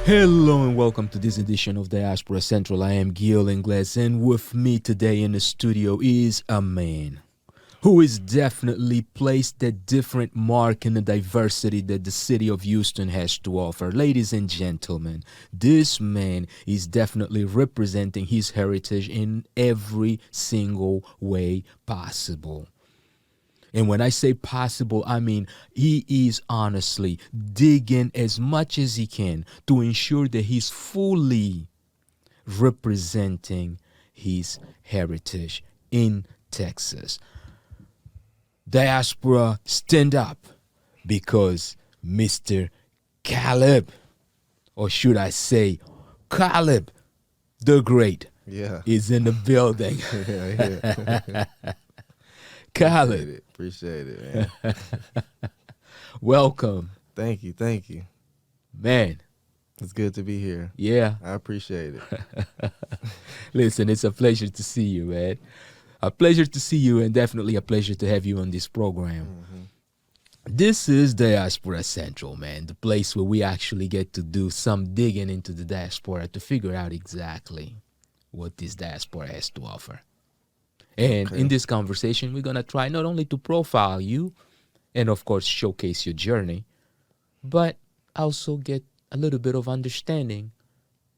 Hello and welcome to this edition of Diaspora Central. I am Gil Ingles, and with me today in the studio is a man who is definitely placed a different mark in the diversity that the city of Houston has to offer. Ladies and gentlemen, this man is definitely representing his heritage in every single way possible. And when I say possible, I mean he is honestly digging as much as he can to ensure that he's fully representing his heritage in Texas. Diaspora, stand up, because Mr. Caleb, or should I say Caleb the Great, is in the building. Yeah. Caleb. Appreciate it, man. Welcome. Thank you. Man. It's good to be here. Yeah. I appreciate it. Listen, it's a pleasure to see you, man. A pleasure to see you, and definitely a pleasure to have you on this program. Mm-hmm. This is Diaspora Central, man, the place where we actually get to do some digging into the diaspora to figure out exactly what this diaspora has to offer. And in this conversation, we're going to try not only to profile you and, of course, showcase your journey, but also get a little bit of understanding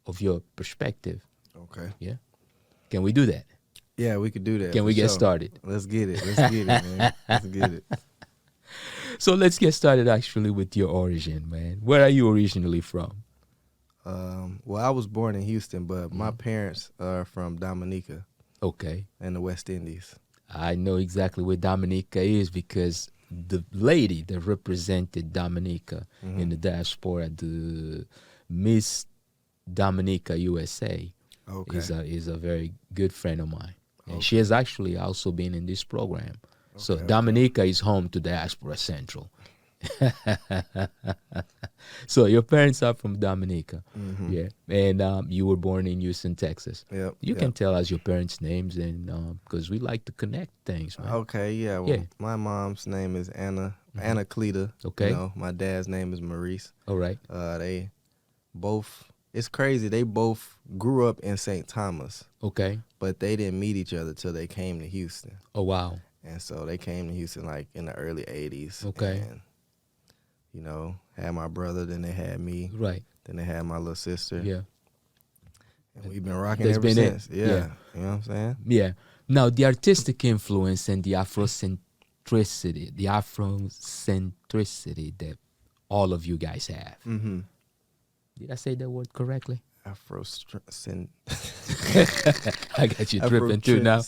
of your perspective. Okay. Yeah? Can we do that? Yeah, we could do that. Can we get started? Let's get it, man. Let's get it. So let's get started actually with your origin, man. Where are you originally from? Well, I was born in Houston, but my parents are from Dominica. Okay. In the West Indies. I know exactly where Dominica is because the lady that represented Dominica in the diaspora, the Miss Dominica USA, is a very good friend of mine. And she has actually also been in this program. So Dominica is home to Diaspora Central. So your parents are from Dominica, yeah, and you were born in Houston, Texas. Yep. You can tell us your parents' names, and because we like to connect things, man. Okay, yeah. Well, my mom's name is Anna Cleta. Okay. You know, my dad's name is Maurice. All right. They both. It's crazy. They both grew up in St. Thomas. Okay. But they didn't meet each other till they came to Houston. Oh wow. And so they came to Houston like in the early 80s. Okay. And, you know, had my brother, then they had me. Right. Then they had my little sister. Yeah. And we've been rocking ever since. Yeah. You know what I'm saying? Yeah. Now, the artistic influence and the Afrocentricity that all of you guys have. Mm-hmm. Did I say that word correctly? Afrocentricity. I got you tripping too now.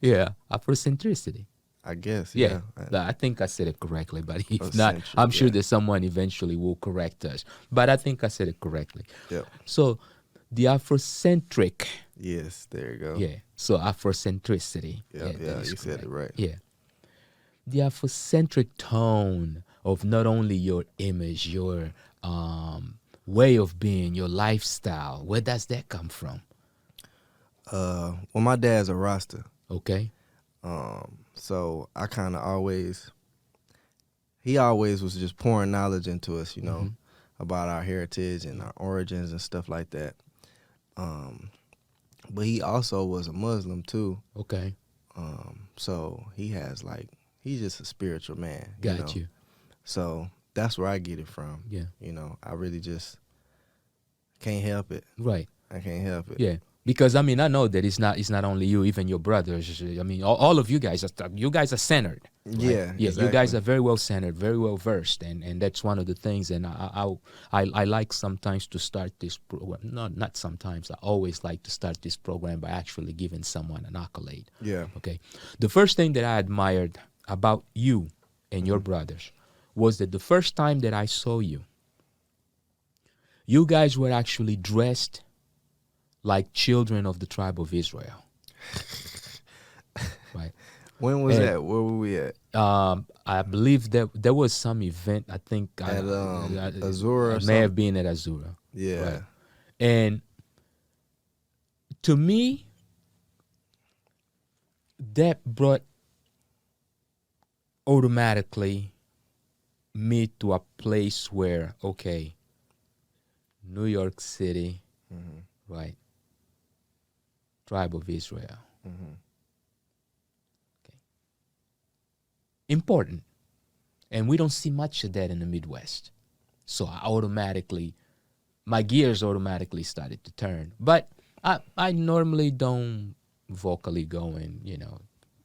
Yeah. Afrocentricity. I guess, yeah. I think I said it correctly, but if not, I'm sure that someone eventually will correct us. But I think I said it correctly. Yep. So, the Afrocentric. Yes, there you go. Yeah. So, Afrocentricity. Yeah, you said it right. Yeah. The Afrocentric tone of not only your image, your way of being, your lifestyle, where does that come from? Well, my dad's a Rasta. Okay. So I kind of he always was just pouring knowledge into us, you know, about our heritage and our origins and stuff like that. But he also was a Muslim too. Okay. So he's just a spiritual man. Got you. So that's where I get it from. Yeah. You know, I really just can't help it. Right. I can't help it. Yeah. Because I mean, I know that it's not only you, even your brothers. I mean, all of you guys are centered. Right? Yeah, yeah. Exactly. You guys are very well centered, very well versed, and that's one of the things. And I like sometimes to start this program. Not sometimes. I always like to start this program by actually giving someone an accolade. Yeah. Okay. The first thing that I admired about you and your brothers was that the first time that I saw you, you guys were actually dressed like children of the tribe of Israel. Right. When was that? Where were we at? I believe that there was some event, I think. At Azura? It may have been at Azura. Yeah. Right. And to me, that brought automatically me to a place where, okay, New York City, Mm-hmm. right? Tribe of Israel. Mm-hmm. Okay. Important. And we don't see much of that in the Midwest. So my gears automatically started to turn. But I normally don't vocally go and,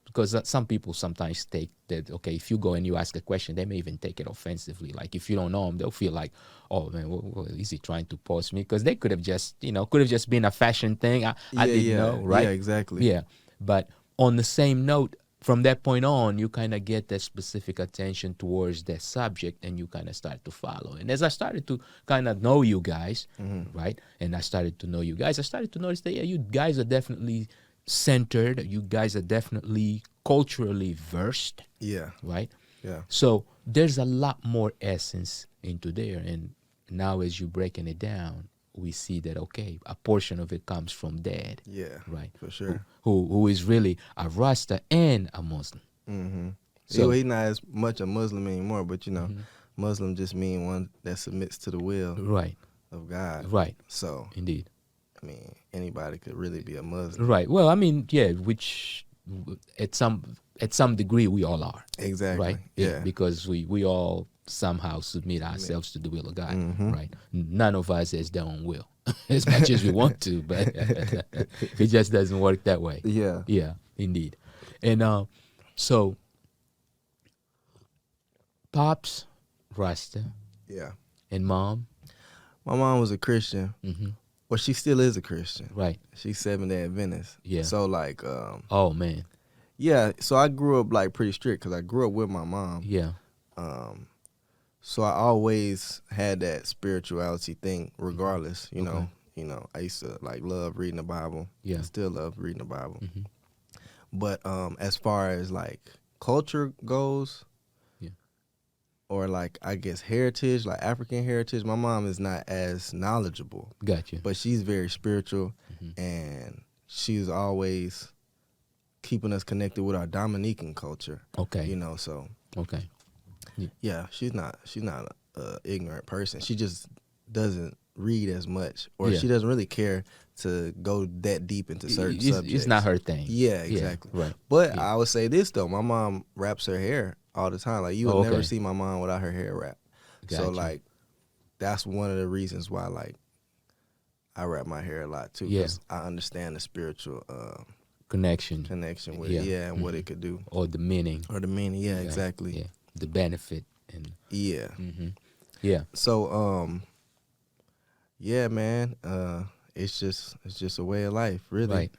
because some people sometimes take that, okay, if you go and you ask a question, they may even take it offensively. Like if you don't know them, they'll feel like, oh man, what is he trying to post me? Because they could have just, been a fashion thing. I didn't know, right? Yeah, exactly. Yeah. But on the same note, from that point on, you kind of get that specific attention towards that subject and you kind of start to follow. And as I started to kind of know you guys, right? And I started to know you guys, I started to notice that, yeah, you guys are definitely centered. You guys are definitely culturally versed, Yeah. right? Yeah. So there's a lot more essence into there. And now as you're breaking it down, we see that, okay, a portion of it comes from Dad. Yeah. Right. For sure. Who is really a Rasta and a Muslim. Mm-hmm. So He's not as much a Muslim anymore, but Muslim just mean one that submits to the will right. of God. Right. So Indeed. I mean, anybody could really be a Muslim. Right. Well, I mean, yeah, which at some degree we all are. Exactly. Right. Yeah. Because we all somehow submit ourselves to the will of God. Mm-hmm. Right. None of us has their own will, as much as we want to, but it just doesn't work that way. Yeah. Yeah. Indeed. And so, pops, Rasta, Yeah. and mom. My mom was a Christian. Mm-hmm. Well, she still is a Christian. Right. She's Seventh-day Adventist. Yeah. So like, Oh man. yeah. So I grew up like pretty strict because I grew up with my mom. Yeah. So I always had that spirituality thing, regardless. You Okay. know. I used to like love reading the Bible. Yeah. I still love reading the Bible. Mm-hmm. But as far as like culture goes, Yeah. or like I guess heritage, like African heritage, my mom is not as knowledgeable. Gotcha. But she's very spiritual, Mm-hmm. and she's always keeping us connected with our Dominican culture. Okay. So Okay. yeah, she's not a ignorant person. She just doesn't read as much, or Yeah. she doesn't really care to go that deep into certain subjects. It's not her thing. Yeah, exactly. Yeah, right. But Yeah. I would say this though, my mom wraps her hair all the time. Like you would Oh, never okay. see my mom without her hair wrapped. So Gotcha. like that's one of the reasons why like I wrap my hair a lot too. Yeah. 'Cause I understand the spiritual Connection. connection with Yeah. it, yeah, and what Mhm. it could do. Or the meaning. Or the meaning, yeah, Right. exactly. Yeah. The benefit and Yeah. mm-hmm. Yeah. So yeah, man, it's just a way of life, really. Right.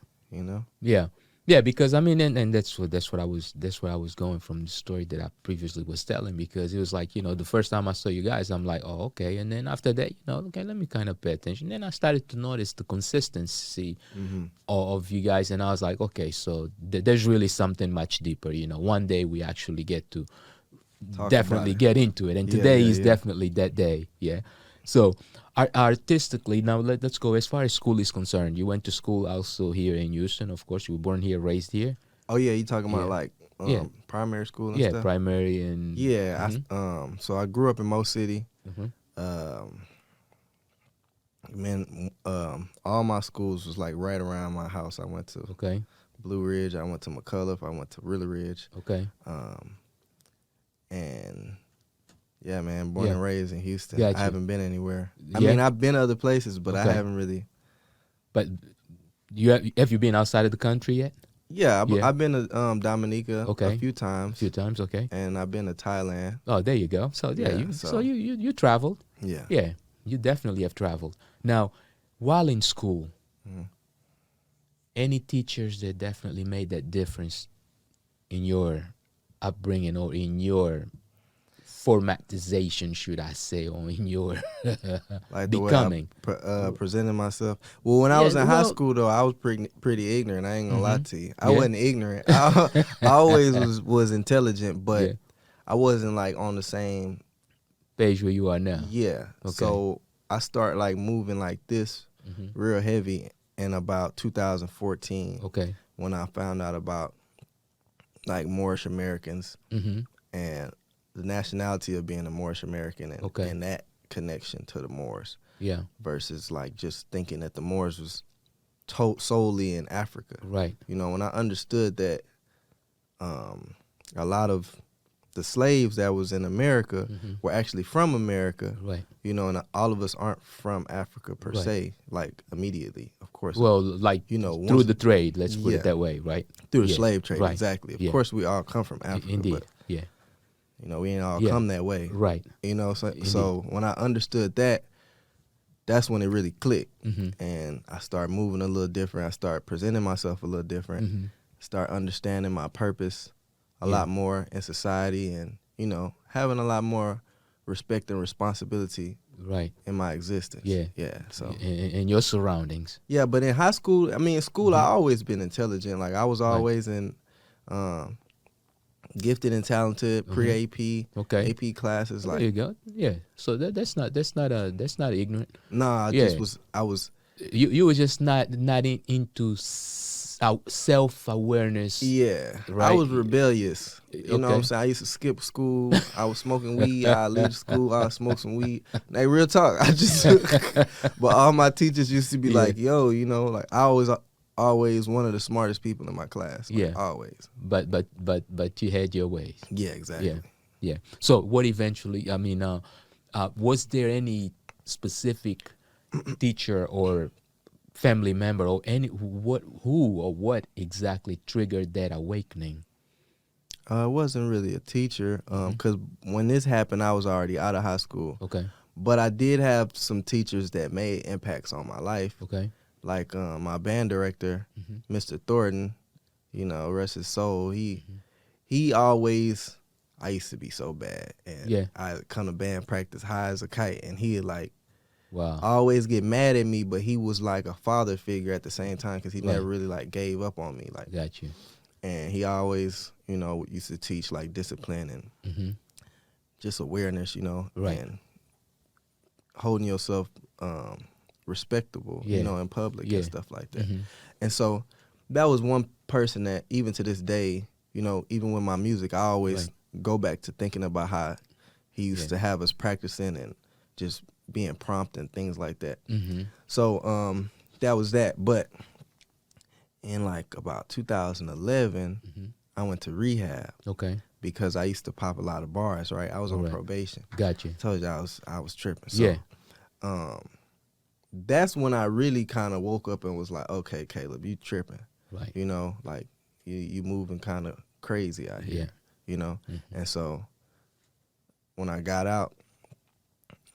Yeah. Yeah, because I mean, and that's what I was going from the story that I previously was telling, because it was like, the first time I saw you guys, I'm like, oh, okay, and then after that, okay, let me kind of pay attention. Then I started to notice the consistency Mm-hmm. of you guys, and I was like, okay, so there's really something much deeper. One day we actually get to Talk definitely about it. get into it, and Yeah, today yeah, is yeah. definitely that day. Yeah. So artistically, now let's go as far as school is concerned. You went to school also here in Houston, of course. You were born here, raised here. Oh yeah, you talking about Yeah. like Yeah. primary school and Yeah, stuff? primary and Yeah, Mhm. so I grew up in Mo City. Mhm. All my schools was like right around my house. I went to Okay. Blue Ridge, I went to McCullough, I went to Willow Ridge, Okay. and yeah, man, born Yeah. and raised in Houston. Gotcha. I haven't been anywhere. I Yeah. mean, I've been other places, but I Okay. haven't really. But have you been outside of the country yet? Yeah, Yeah. I've been to Dominica Okay. a few A times, few times. Okay. and I've been to Thailand. Oh, there you go. So yeah, Yeah, so so- you traveled. Yeah. Yeah, you definitely have traveled. Now, while in school, Mhm. any teachers that definitely made that difference in your upbringing or in your formatization, should I say, or in your Like the becoming? way I presented myself. Well, when I Yeah, was in high well- school, though, I was pretty ignorant. I ain't gonna lie Mhm. to you. I Yeah. wasn't ignorant. I always was intelligent, but Yeah. I wasn't like on the same. Page where you are now. Yeah. Okay. So I start like moving like this Mhm. real heavy in about 2014 Okay. when I found out about like Moorish Americans Mm-hmm. and the nationality of being a Moorish American and, Okay. and that connection to the Moors. Yeah. Versus like just thinking that the Moors was solely in Africa. Right. You know, when I understood that a lot of the slaves that was in America were actually from America. Right. You know, and all of us aren't from Africa per Right. se, like immediately, of course. Well, like, you know, through the trade, let's put Yeah. it that way, right? through the Yeah. slave trade, Right. exactly. Of Yeah. course, we all come from Africa, Indeed. but Yeah. you know, we ain't all Yeah. come that way. Right. You know, so when I understood that, that's when it really clicked, and I started moving a little different. I started presenting myself a little different. Start understanding my purpose a lot more in society, and you know, having a lot more respect and responsibility Right. in my existence. Yeah. Yeah. So And your surroundings. yeah, but in high school, I mean, in school, I always been intelligent. Like I was always in gifted and talented, pre-AP, Okay. AP classes. There Like you go. Yeah. So that's not ignorant. nah, I was You were just not into self-awareness. yeah. Right. I was rebellious. You know what I'm Okay. saying? I used to skip school. I was smoking weed. I leave school. I smoke some weed. Like real talk. I just but all my teachers used to be Yeah. like, yo, you know, like I always one of the smartest people in my class. Like, Yeah. always. But you had your ways. Yeah, exactly. Yeah. Yeah. So what eventually, I mean, was there any specific teacher or family member or who or what exactly triggered that awakening? It wasn't really a teacher, because when this happened, I was already out of high school. Okay. But I did have some teachers that made impacts on my life. Okay. Like my band director, Mr. Thornton, you know, rest his soul. He always, I used to be so bad, and Yeah. I come to band practice high as a kite, and he'd like Wow. always get mad at me, but he was like a father figure at the same time, because he Right. never really like gave up on me, like. Got you. And he always, you know, used to teach like discipline and just awareness, you know, Right. and holding yourself respectable, Yeah. you know, in public Yeah. and stuff like that. And so that was one person that even to this day, you know, even with my music, I always go back to thinking about how he used to have us practicing and just being prompt and things like that. So that was that. But in like about 2011, I went to rehab Okay. because I used to pop a lot of bars, right? I was on Alright. probation. Got you. I told you I was tripping. So, Yeah. that's when I really kind of woke up and was like, okay, Caleb, you tripping. Right. You know, like you moving kind of crazy out here. Yeah. You know? And so when I got out,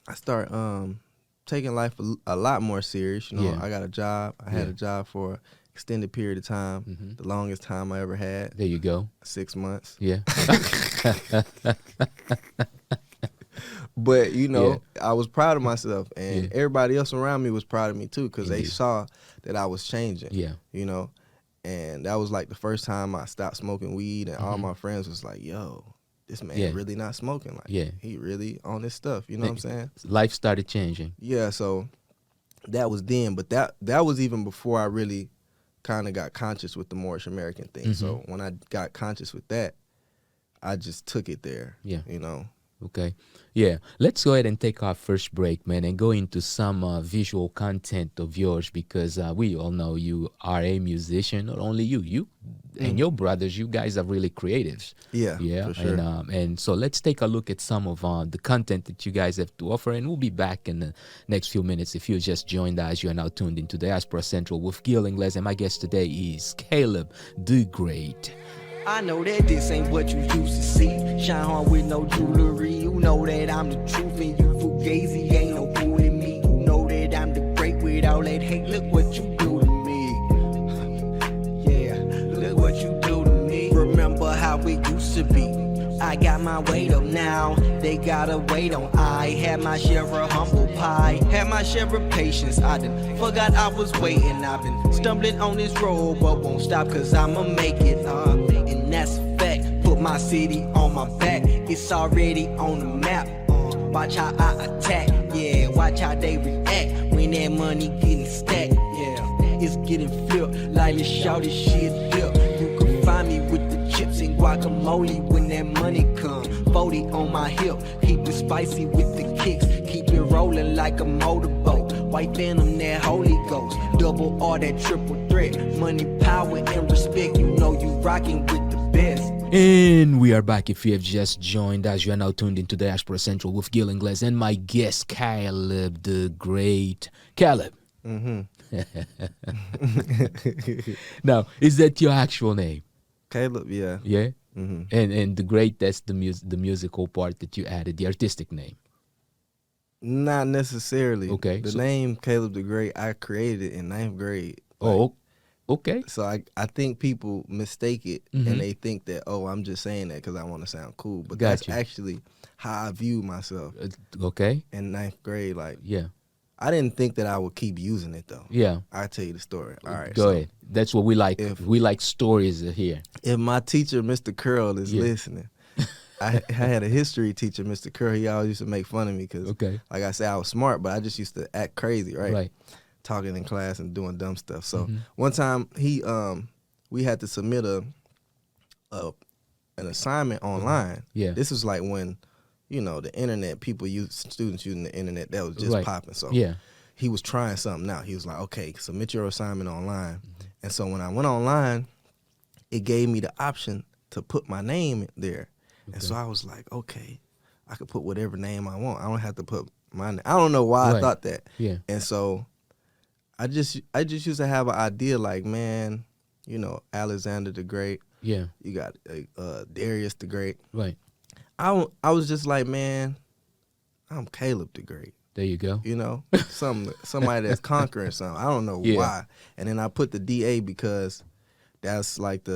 I started taking life a lot more serious. You know, Yeah. I got a job. I had Yeah. a job for an extended period of time, the longest time I ever had, There you go. 6 months. Yeah. But, you know, I was proud of myself, and Yeah. everybody else around me was proud of me too, because they Indeed. saw that I was changing. Yeah. You know, and that was like the first time I stopped smoking weed, and all my friends was like, yo, this man Yeah. really not smoking. Like, Yeah. he really on this stuff. You know what I'm saying? Life started changing. Yeah, so that was then, but that was even before I really kind of got conscious with the Moorish American thing. So when I got conscious with that, I just took it there. Yeah. You know? Okay. Yeah. Let's go ahead and take our first break, man, and go into some visual content of yours, because we all know you are a musician. Not only you and your brothers, you guys are really creatives. Yeah, Yeah. for sure. And so let's take a look at some of the content that you guys have to offer, and we'll be back in the next few minutes. If you just joined us, you are now tuned into Diaspora Central with Gil Ingles, and my guest today is Caleb the Great. I know that this ain't what you used to see. Shine hard with no jewelry. You know that I'm the truth, and you fugazi ain't no fooling me. You know that I'm the great with all that hate. Look what you do to me. Yeah, look what you do to me. Remember how it used to be. I got my weight up now. They gotta wait on. I had my share of humble pie. Had my share of patience. I done forgot I was waiting. I've been stumbling on this road, but won't stop, cause I'ma make it. And that's a fact. Put my city on my back. It's already on the map. Watch how I attack. Yeah, watch how they react when that money getting stacked. Yeah, it's getting flipped. Like let's shout this shit up. You can find me with the chips and guacamole when that money come. 40 on my hip, keep it spicy with the kicks. Keep it rolling like a motorboat. White Phantom, that Holy Ghost. Double R, that triple threat. Money, power, and respect. You know you rocking with the best. And we are back. If you have just joined us, you are now tuned into Diaspora Central with Gil Ingles and my guest, Caleb the Great. Caleb. Mm-hmm. Now, is that your actual name? Caleb, yeah. Yeah? Mm-hmm. And the Great, that's the musical part that you added, the artistic name. Not necessarily. Okay. The name Caleb the Great, I created it in 9th grade. Oh, okay. So I think people mistake it Mhm. and they think that, oh, I'm just saying that because I want to sound cool. But Gotcha. that's actually how I view myself Okay. in 9th grade. Like, Yeah. I didn't think that I would keep using it, though. Yeah. I'll tell you the story. All right. Go ahead. That's what we like. if- We like stories here. If my teacher, Mr. Curl, is Yeah. listening, I had a history teacher, Mr. Curl. He always used to make fun of me because, Okay. like I said, I was smart, but I just used to act crazy, right? Right. Talking in class and doing dumb stuff. So Mhm. one time we had to submit an assignment online. Yeah. This was like when, the internet, students using the internet, that was just Right. popping. So Yeah. he was trying something out. He was like, okay, submit your assignment online. And so when I went online, it gave me the option to put my name there. And so I was like, okay, I could put whatever name I want. I don't have to put my name. I don't know why I Right. thought that. Yeah. And so I just used to have an idea like, man, Alexander the Great, Yeah. you got Darius the Great. Right. I was just like, man, I'm Caleb the Great. There you go. Somebody that's conquering something. I don't know Yeah. why. And then I put the DA because that's like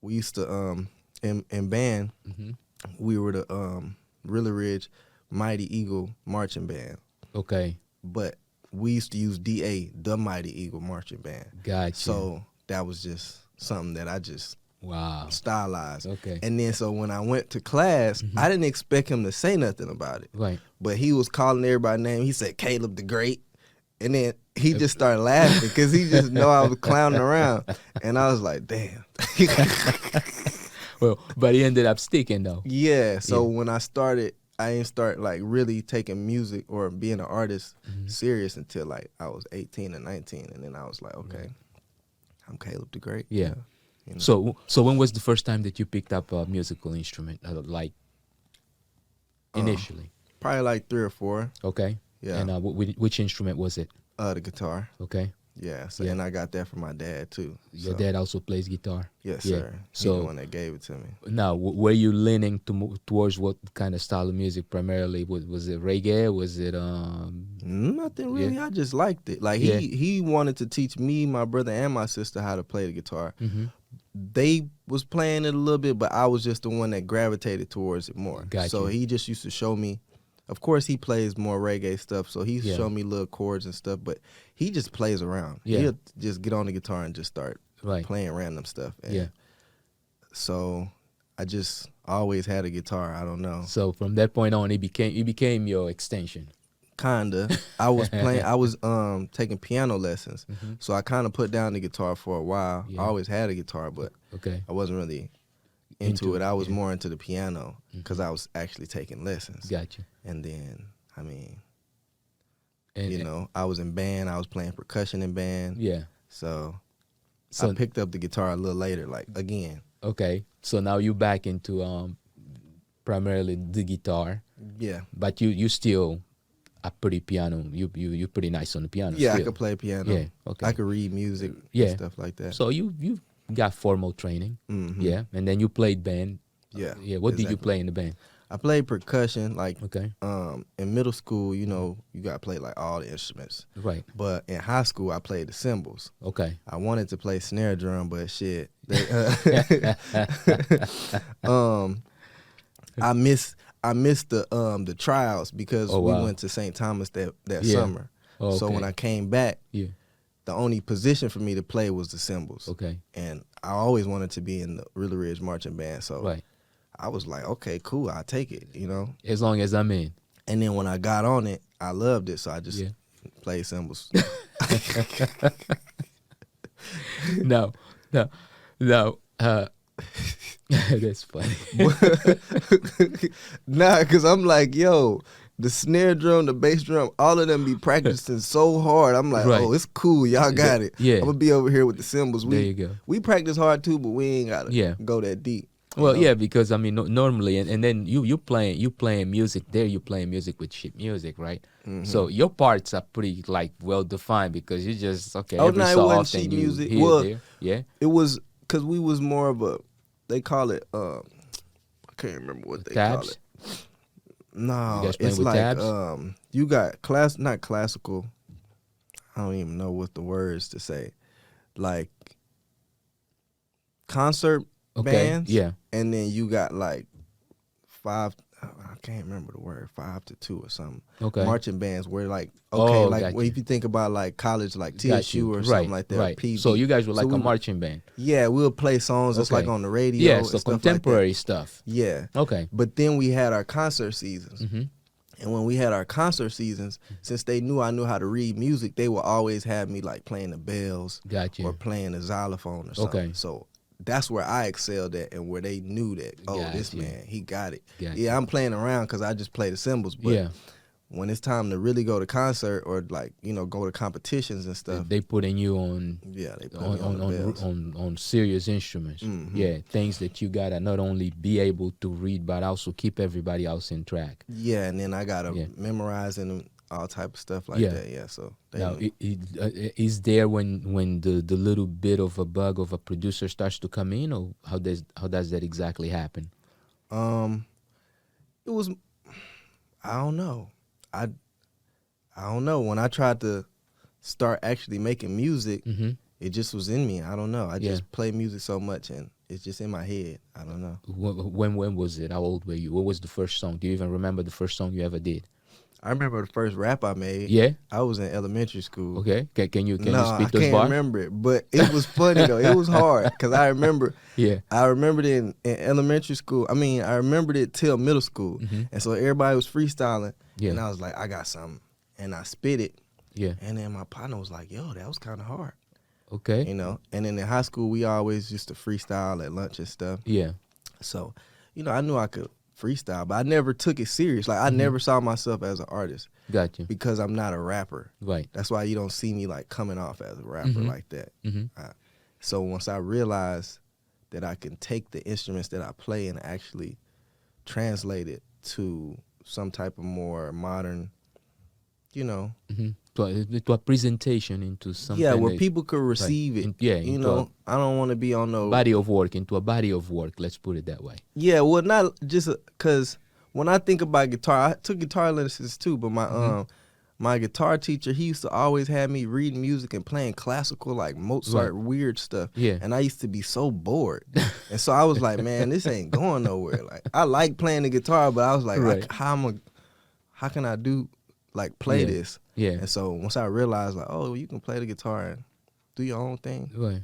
we used to in band, Hmm. we were the Really Ridge Mighty Eagle marching band. Okay. But we used to use DA, the Mighty Eagle marching band. Gotcha. So that was just something that I just Wow. stylized. Okay. And then so when I went to class, I didn't expect him to say nothing about it. Right. But he was calling everybody name. He said Caleb the Great. And then he just started laughing because he just know I was clowning around. And I was like, damn. Well, but he ended up sticking though. Yeah. So Yeah. when I didn't start like really taking music or being an artist serious until like I was 18 or 19. And then I was like, okay, I'm Caleb the Great. Yeah. You know? So when was the first time that you picked up a musical instrument? Like initially. Probably like 3 or 4. Okay. Yeah. And which instrument was it? The guitar. Okay. Yeah. So Yeah. and I got that from my dad too. Your So, dad also plays guitar. Yes, Yeah. sir. He's So- the one that gave it to me. Now, were you leaning towards what kind of style of music primarily? Was it reggae? Was it Nothing really. Yeah. I just liked it. Like Yeah. he wanted to teach me, my brother, and my sister how to play the guitar. Mhm. They was playing it a little bit, but I was just the one that gravitated towards it more. Got So you. he just used to show me. Of course, he plays more reggae stuff, so he used to Yeah. show me little chords and stuff. But he just plays around. Yeah. He'll just get on the guitar and just start right? playing random stuff. And Yeah. So I just always had a guitar. I don't know. So from that point on, it became your extension. Kinda. I was playing. I was taking piano lessons, Mhm. so I kind of put down the guitar for a while. Yeah. I always had a guitar, but Okay. I wasn't really Into into it. it, I was yeah. more into the piano Mhm. because I was actually taking lessons. Gotcha. And then, I mean, And I was in band. I was playing percussion in band. yeah. So So I picked up the guitar a little later, like again. okay. So now you back into primarily the guitar, Yeah. but you still are pretty piano. You pretty nice on the piano. Yeah, I still. could play piano. Yeah. Okay. I could read music. Yeah. And stuff like that. So you got formal training. Mhm. Yeah, and then you played band. Yeah. Yeah. What did you exactly. play in the band? I played percussion. Like Okay. in middle school, you got to play like all the instruments. Right. But in high school, I played the cymbals. Okay. I wanted to play snare drum, but shit, I missed the trials because Oh, we wow. went to St. Thomas that Yeah. summer. Oh, So okay. when I came back, Yeah. the only position for me to play was the cymbals. Okay. And I always wanted to be in the Really Ridge marching band. So Right. I was like, okay, cool, I'll take it, As long as I'm in. And then when I got on it, I loved it, so I just Yeah. played cymbals. Now, That's funny. Nah, cause I'm like, yo, the snare drum, the bass drum, all of them be practicing so hard. I'm like, Right. oh, it's cool, y'all got it. Yeah. I'm gonna be over here with the cymbals. There you go. We practice hard too, but we ain't gotta go that deep. Well, you know? yeah, because I mean, normally, and then you playing music there. You playing music with sheet music, right? Mm-hmm. So your parts are pretty like well defined because you just every no, it so wasn't often sheet you music. here, Well, there, yeah. It was because we was more of a, they call it, I can't remember what they call Tabs? it. No, You guys playing it's with like tabs? you got not classical. I don't even know what the words to say. Like concert bands, yeah. and then you got like I can't remember the word, 5 to 2 or something. Okay. Marching bands where like Gotcha. well, if you think about like college, like Got TSU you. or Right, something like that. right. PV. So you guys were like So a we- marching band. Yeah, we'll play songs just Okay. like on the radio. Yeah, and so stuff like contemporary stuff. that. Yeah. Okay. But then we had our concert seasons. Mm-hmm. And when we had our concert seasons, since they knew I knew how to read music, they would always have me like playing the bells Got you. or playing the xylophone or something. Okay. So that's where I excelled at and where they knew that, oh, this Gotcha. man, he got it. Gotcha. Yeah, I'm playing around because I just play the cymbals. But Yeah. when it's time to really go to concert or like, go to competitions and stuff, They putting you on yeah, they put me on the bells. on serious instruments. Mhm. Yeah, things that you gotta not only be able to read but also keep everybody else in track. Yeah, and then I got to Yeah. memorize and all type of stuff like Yeah. that. Yeah, so they Now, knew. is there when the little bit of a bug of a producer starts to come in, or how does that exactly happen? It was, I don't know. I don't know. When I tried to start actually making music, Mm-hmm. it just was in me. I don't know. I Yeah. just play music so much and it's just in my head. I don't know. When was it? How old were you? What was the first song? Do you even remember the first song you ever did? I remember the first rap I made. Yeah. I was in elementary school. Okay. Can you No, speak I those can't bars? remember it, but it was funny though. It was hard because I remember Yeah. I remembered it in elementary school. I mean, I remembered it till middle school, Mhm. and so everybody was freestyling, Yeah. and I was like, I got something, and I spit it, Yeah. and then my partner was like, yo, that was kind of hard, Okay. And then in high school we always used to freestyle at lunch and stuff. Yeah. So, I knew I could freestyle, but I never took it serious. Like I never saw myself as an artist Got you. because I'm not a rapper. Right. That's why you don't see me like coming off as a rapper Mhm. like that. Mm-hmm. So once I realized that I can take the instruments that I play and actually translate it to some type of more modern, Mm-hmm. To a presentation into something. yeah, where that- people could receive it. into I don't want to be on no body of work, into a body of work. Let's put it that way. Yeah, well, not just because when I think about guitar, I took guitar lessons too, but my guitar teacher, he used to always have me reading music and playing classical, like Mozart, weird stuff. Yeah. And I used to be so bored. And so I was like, man, this ain't going nowhere. Like, I like playing the guitar, but I was like, Right. how can I play Yeah. this? Yeah. And so once I realized, like, oh, you can play the guitar and do your own thing, Right.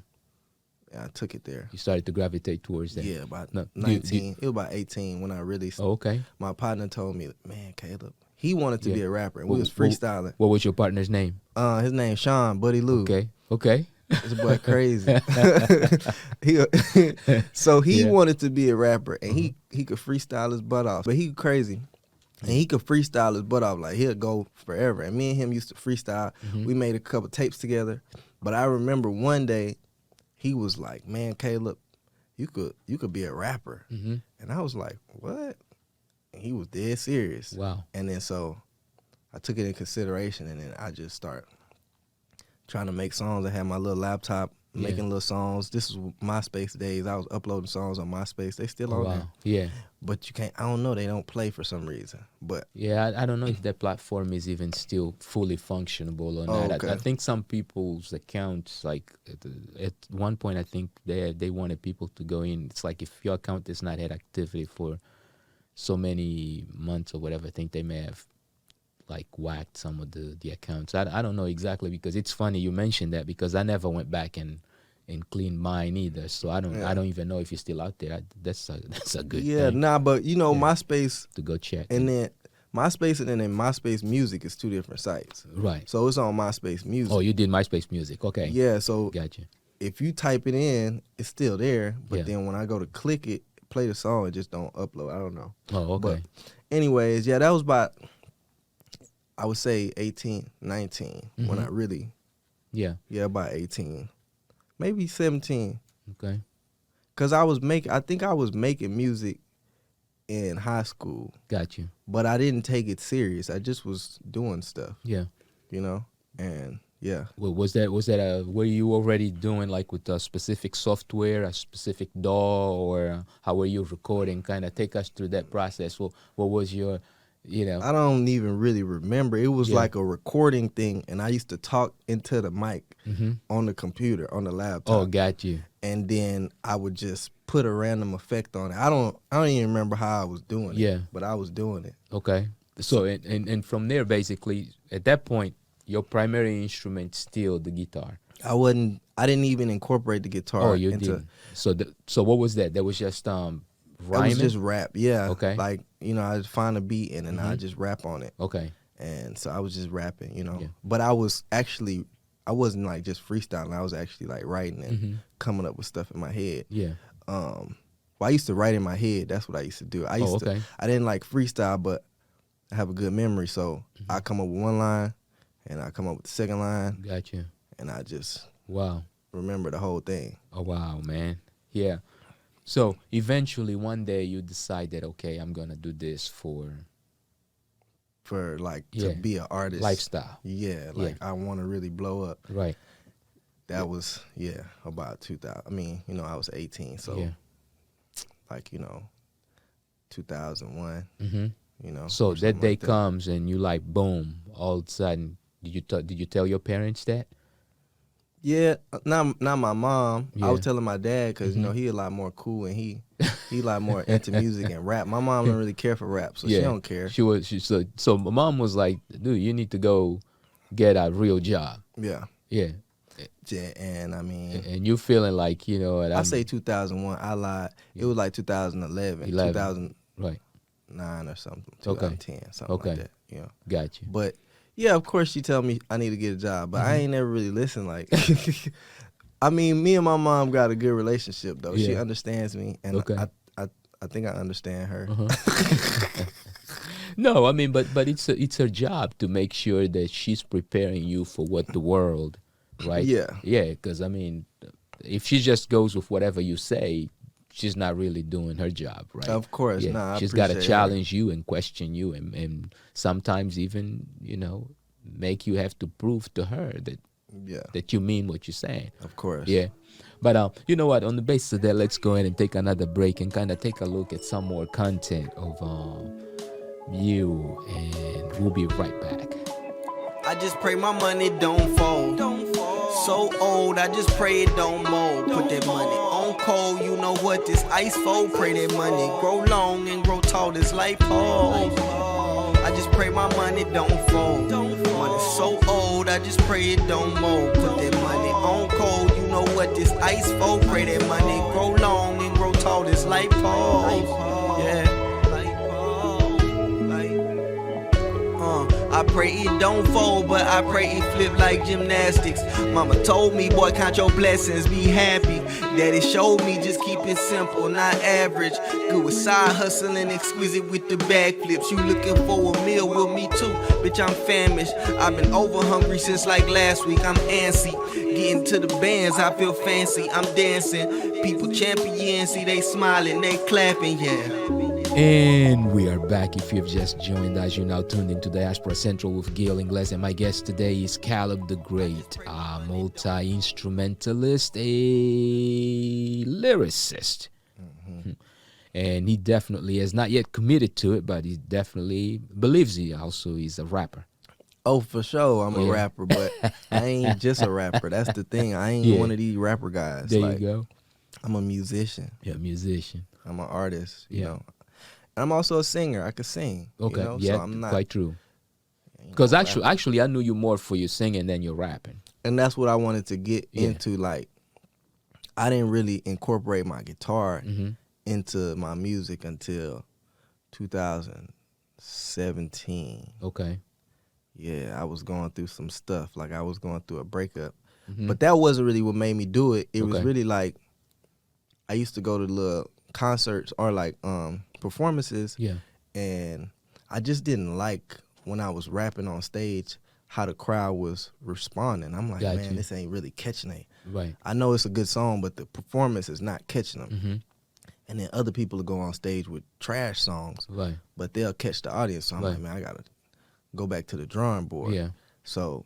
I took it there. You started to gravitate towards that. Yeah, about No, 19. It was about 18 when I really Oh, okay. my partner told me, man, Caleb, he wanted to Yeah. be a rapper, and What- we was freestyling. What was your partner's name? His name's Sean, Buddy Lou. Okay. Okay. This boy crazy. So he Yeah. wanted to be a rapper, and he could freestyle his butt off. But he crazy, and he could freestyle his butt off. Like, he'll go forever. And me and him used to freestyle. Mhm. We made a couple tapes together. But I remember one day, he was like, man, Caleb, you could be a rapper. Mm-hmm. And I was like, what? And he was dead serious. Wow. And then so I took it in consideration, and then I just start trying to make songs. I had my little laptop Yeah. making little songs. This was MySpace days. I was uploading songs on MySpace. They still on there. Wow. Yeah. But you can't, I don't know, they don't play for some reason. But Yeah, I don't know if that platform is even still fully functionable or not. okay. I think some people's accounts, like at one point, I think they wanted people to go in. It's like if your account is not had activity for so many months or whatever, I think they may have like whacked some of the accounts. I don't know exactly, because it's funny you mentioned that, because I never went back and cleaned mine either. So I don't even know if you're still out there. That's a good thing but Yeah. MySpace to go check. and then MySpace and then MySpace Music is two different sites. Right. So it's on MySpace Music. Oh, you did MySpace Music. Okay. Yeah, so Gotcha. if you type it in, it's still there. But Yeah. then when I go to click it, play the song, it just don't upload. I don't know. Oh, okay. But anyways, yeah, that was about, I would say 18, 19 when I really, Yeah. about 18, maybe 17. Okay. Cause I think I was making music in high school, Got you. but I didn't take it serious. I just was doing stuff, Yeah. you know, and yeah. Well, was that were you already doing like with a specific software, a specific DAW, or how were you recording? Kind of take us through that process. What was your, you know? I don't even really remember. It was Yeah. like a recording thing, and I used to talk into the mic on the computer, on the laptop. Oh, got you. And then I would just put a random effect on it. I don't even remember how I was doing it. Yeah. But I was doing it. Okay. So and from there, basically, at that point, your primary instrument still the guitar. I didn't even incorporate the guitar. Oh, you didn't. So what was that? That was just rhyming? It was just rap, yeah. Okay. Like, you know, I'd find a beat and then I'd just rap on it. Okay. And so I was just rapping, you know. Yeah. But I wasn't like just freestyling. I was actually like writing and coming up with stuff in my head. Yeah. Well, I used to write in my head. That's what I used to do. I didn't like freestyle, but I have a good memory. So I come up with one line and I come up with the second line. Gotcha. And I just remember the whole thing. Oh, wow, man. Yeah. So eventually one day you decided, okay, I'm going to do this for like to be an artist. Lifestyle. Yeah, like I want to really blow up. Right. That was, about 2000. I mean, you know, I was 18, so like, you know, 2001, you know. So that day like that. comes and you like, boom, all of a sudden, did you tell your parents that? Yeah, not my mom. Yeah. I was telling my dad because, you know, he a lot more cool and he a lot more into music and rap. My mom don't really care for rap, so she don't care. So my mom was like, dude, you need to go get a real job. Yeah. Yeah. Yeah, and I mean, And you feeling like, you know what, I say 2001. I lied. It was like 2011, 2009 right. or something, 2010, something like that. You know. Got you. But yeah, of course, she tell me I need to get a job, but I ain't never really listened. Like, I mean, me and my mom got a good relationship though. She understands me, and I think I understand her. No, I mean, but it's her job to make sure that she's preparing you for what the world, right? Yeah. Yeah, because I mean, if she just goes with whatever you say, she's not really doing her job, right? Of course, yeah. I She's got to appreciate challenge you and question you, and sometimes even, you know, make you have to prove to her that you mean what you're saying. Of course. Yeah. But you know what? On the basis of that, let's go ahead and take another break and kind of take a look at some more content of you, and we'll be right back. I just pray my money don't fold. So old, I just pray it don't mold. Put that money on cold, you know what this ice for. Pray that money grow long and grow tall, this light pole. I just pray my money don't fold. Money so old, I just pray it don't mold. Put that money on cold, you know what this ice for. Pray that money grow long and grow tall, this light pole. Yeah. I pray it don't fold, but I pray it flip like gymnastics. Mama told me, boy, count your blessings, be happy. Daddy showed me, just keep it simple, not average. Good with side hustling, exquisite with the backflips. You looking for a meal with me too, bitch, I'm famished. I've been over hungry since like last week, I'm antsy. Getting to the bands, I feel fancy, I'm dancing. People champion, see they smiling, they clapping, yeah. And we are back. If you've just joined us, you're now tuned into Diaspora Central with Gil Ingles, and my guest today is Caleb the Great, a multi-instrumentalist, a lyricist. And he definitely has not yet committed to it, but he definitely believes he also is a rapper. Oh, for sure, I'm a rapper, but I ain't just a rapper. That's the thing. I ain't one of these rapper guys. There you go. I'm a musician. Yeah, musician. I'm an artist, you know. I'm also a singer. I could sing. Okay, you know? yeah, so I'm not, quite true. Because actually, I knew you more for your singing than your rapping. And that's what I wanted to get into. Like, I didn't really incorporate my guitar into my music until 2017. Okay. Yeah, I was going through some stuff. Like, I was going through a breakup. But that wasn't really what made me do it. It was Okay. really like I used to go to little concerts or like performances, Yeah. and I just didn't like when I was rapping on stage how the crowd was responding. I'm like, Got man, you. this ain't really catching it. Right. I know it's a good song, but the performance is not catching them. Mm-hmm. And then other people will go on stage with trash songs, Right. but they'll catch the audience. So I'm Right. like, man, I gotta go back to the drawing board. Yeah. So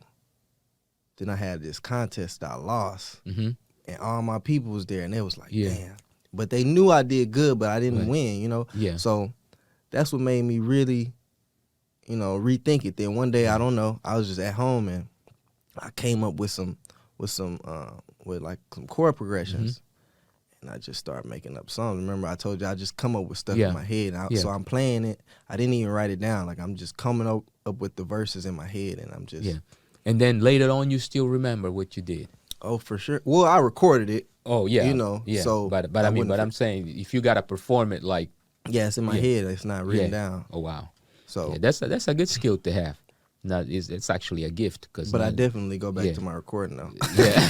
then I had this contest that I lost, Mm-hmm. and all my people was there, and they was like, Yeah. damn. But they knew I did good, but I didn't Right. win, you know? Yeah. So that's what made me really, you know, rethink it. Then one day, I don't know, I was just at home, and I came up with some chord progressions. And I just started making up songs. Remember, I told you I just come up with stuff Yeah. in my head. And Yeah. So I'm playing it. I didn't even write it down. Like I'm just coming up with the verses in my head, and I'm just Yeah. And then later on, you still remember what you did. oh, for sure. Well, I recorded it. Oh yeah. You know, Yeah. so but I I mean, wouldn't but I'm saying if you gotta perform it like. Yeah, it's in my Yeah. head. It's not written down. Oh wow. So, Yeah, that's a good skill to have. Now it's actually a gift because. but I definitely go back Yeah. to my recording though. Yeah.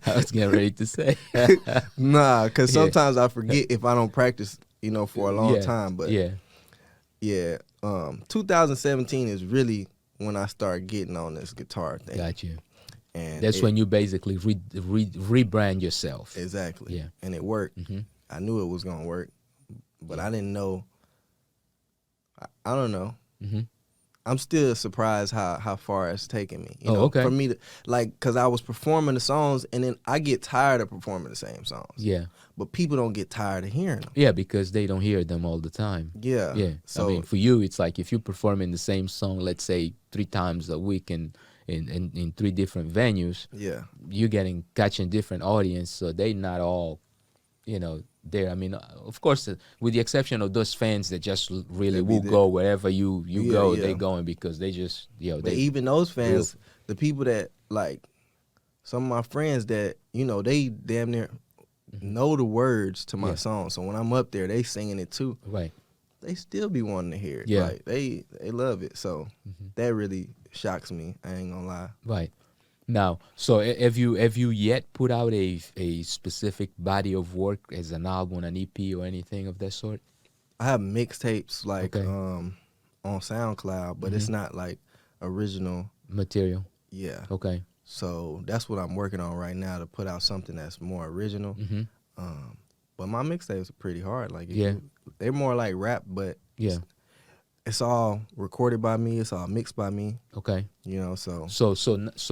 I was getting ready to say. Nah, because Yeah. sometimes I forget if I don't practice, you know, for a long Yeah. time. But Yeah. yeah, 2017 is really when I start getting on this guitar thing. Got you. And That's when you basically rebrand yourself. Exactly. Yeah. And it worked. Mm-hmm. I knew it was gonna work, but I didn't know. I don't know. Mm-hmm. I'm still surprised how far it's taken me. You Oh, know, okay. for me to cause I was performing the songs, and then I get tired of performing the same songs. Yeah. But people don't get tired of hearing them. Yeah, because they don't hear them all the time. Yeah. Yeah. So I mean, for you, it's like if you're performing the same song, let's say 3 times a week in 3 different venues, yeah. you're catching different audience, so they not all, you know, there. I mean, of course, with the exception of those fans that just really They be will there. go wherever you Yeah, go, yeah. they going because they just, But they even those fans, the people that like some of my friends that, you know, they damn near know the words to my Yeah. song. So when I'm up there, they singing it too. right. They still be wanting to hear it. Yeah. Like they love it. So that really shocks me. I ain't gonna lie. Right. Now, so have you yet put out a specific body of work as an album, an EP, or anything of that sort? I have mixtapes like Okay. on SoundCloud, but it's not like original. Material. Yeah. Okay. So that's what I'm working on right now, to put out something that's more original. Mm-hmm. But my mixtapes are pretty hard. Like Yeah. they're more like rap, but Yeah. it's all recorded by me. It's all mixed by me. Okay. You know, so So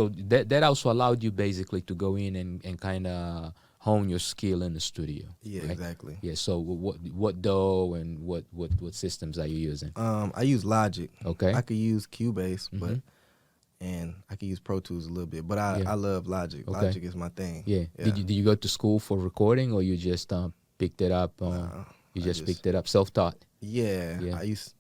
that also allowed you basically to go in and kind of hone your skill in the studio. yeah, right? exactly. Yeah. So what DAW and what systems are you using? I use Logic. Okay. I could use Cubase, Mhm. but and I could use Pro Tools a little bit. But Yeah. I love Logic. Okay. Logic is my thing. Yeah. Did you go to school for recording, or you just picked it up? Nah, You I just picked it up, self-taught. Yeah. Yeah. I use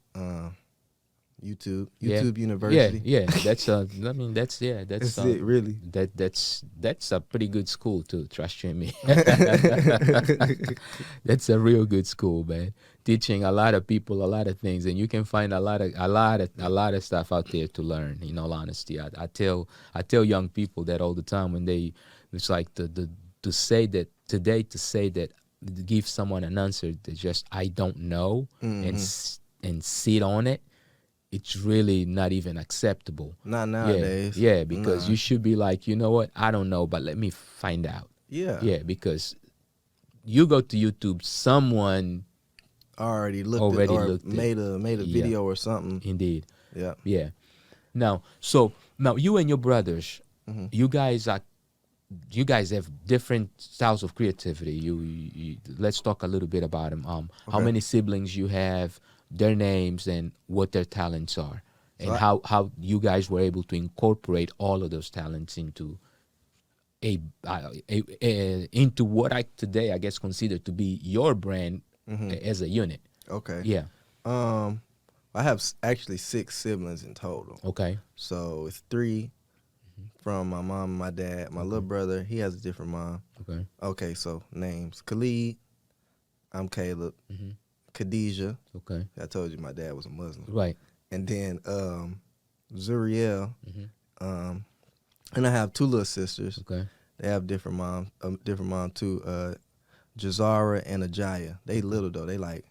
YouTube Yeah. University. Yeah. That's I mean that's That's it, really. That's a pretty good school too. Trust you me. That's a real good school, man. Teaching a lot of people a lot of things, and you can find a lot of stuff out there to learn. In all honesty, I tell young people that all the time when it's like to say that give someone an answer that just I don't know and sit on it. It's really not even acceptable. Not nowadays. Yeah, because Nah. you should be like, you know what? I don't know, but let me find out. Yeah. Yeah, because you go to YouTube, someone Already looked Already at, or looked at- made a Yeah. video or something. indeed. Yeah. Yeah. Now you and your brothers, Mhm. you guys have different styles of creativity. You let's talk a little bit about them. How Okay. many siblings you have, their names, and what their talents are, and So how you guys were able to incorporate all of those talents into into what I today I guess consider to be your brand as a unit. Okay. Yeah. I have actually 6 siblings in total. Okay. So it's 3 from my mom and my dad. My little brother, he has a different mom. Okay. Okay, so names. Khalid, I'm Caleb. Khadijah, Okay. I told you my dad was a Muslim. Right. And then Zuriel, And I have 2 little sisters. Okay. They have different mom too. Jazara and Ajaya. They little though. They like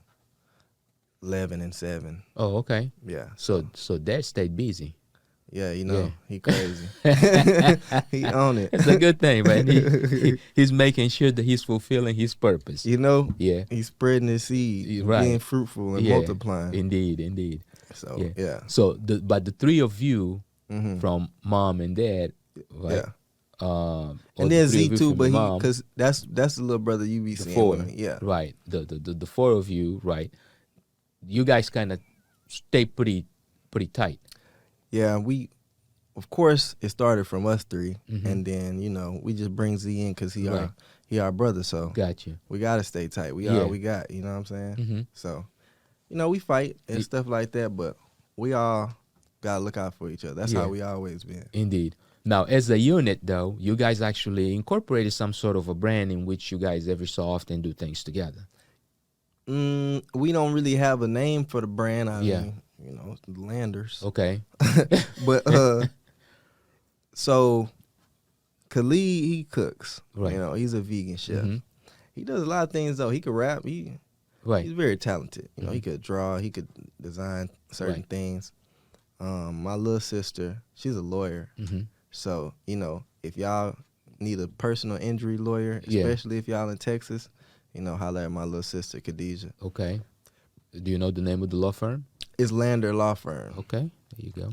11 and 7. Oh, okay. Yeah. So dad stayed busy. Yeah, you know, Yeah. he crazy. He on it. It's a good thing, man. He's making sure that he's fulfilling his purpose. You know, Yeah. he's spreading his seed, Right. being fruitful and Yeah. multiplying. Indeed. So Yeah. yeah. So but the 3 of you Mhm. from mom and dad, right? Yeah. Or And the then 3 of Z you too, from but your he mom, because that's the little brother you be the seeing 4, with me. Yeah. right? The 4 of you, right? You guys kind of stay pretty tight. Yeah, we of course it started from us 3, Mhm. and then you know we just bring Z in because Right. he our brother, so Got you. we gotta stay tight. We Yeah. all we got, you know what I'm saying? Mm-hmm. So, you know, we fight and Ye- stuff like that, but we all gotta look out for each other. That's Yeah. how we always been. Indeed. Now, as a unit, though, you guys actually incorporated some sort of a brand in which you guys every so often do things together. We don't really have a name for the brand. I Yeah. mean, you know, Landers. Okay. But so Khalid, he cooks. Right. You know, he's a vegan chef. Mhm. He does a lot of things though. He could rap. He's Right. very talented. You know, he could draw. He could design certain Right. things. My little sister, she's a lawyer. Mm-hmm. So, you know, if y'all need a personal injury lawyer, Yeah. especially if y'all in Texas, you know, holler at my little sister, Khadijah. Okay. Do you know the name of the law firm? It's Lander Law Firm. Okay. There you go.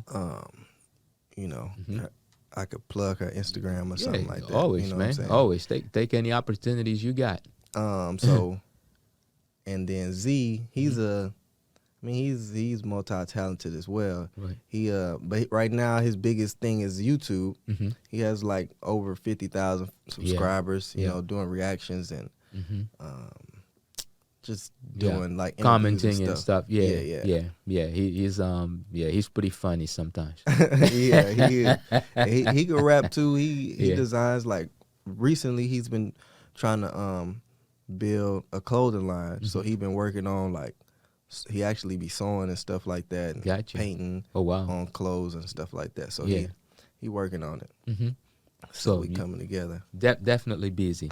You know, Mhm. I could plug her Instagram or something like that. Always, you know man. What I'm saying? Always take any opportunities you got. So, and then Z, he's he's multi-talented as well. Right. But right now his biggest thing is YouTube. Mm-hmm. He has like over 50,000 subscribers. You Yeah. know, doing reactions and Mm-hmm. just Yeah. doing like interviews Commenting and stuff. Yeah. He's pretty funny sometimes. Yeah, he is. He can rap too. He Yeah. designs like recently he's been trying to build a clothing line. So he been working on like he actually be sewing and stuff like that and Gotcha. painting Oh wow. on clothes and stuff like that. So Yeah. he working on it. Mm-hmm. So So we you- coming together. Definitely busy.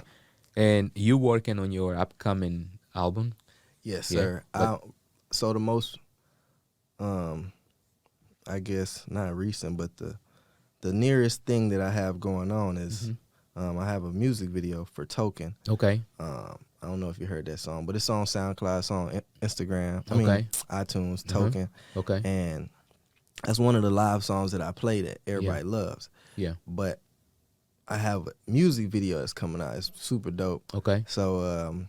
And you working on your upcoming album? Yes, Yeah, sir. but- So the most I guess not recent, but the nearest thing that I have going on is I have a music video for Token. Okay. I don't know if you heard that song, but it's on SoundCloud, it's on Instagram. I Okay. mean, iTunes, Token. Okay. And that's one of the live songs that I play that everybody loves. Yeah. But I have a music video that's coming out. It's super dope. Okay. So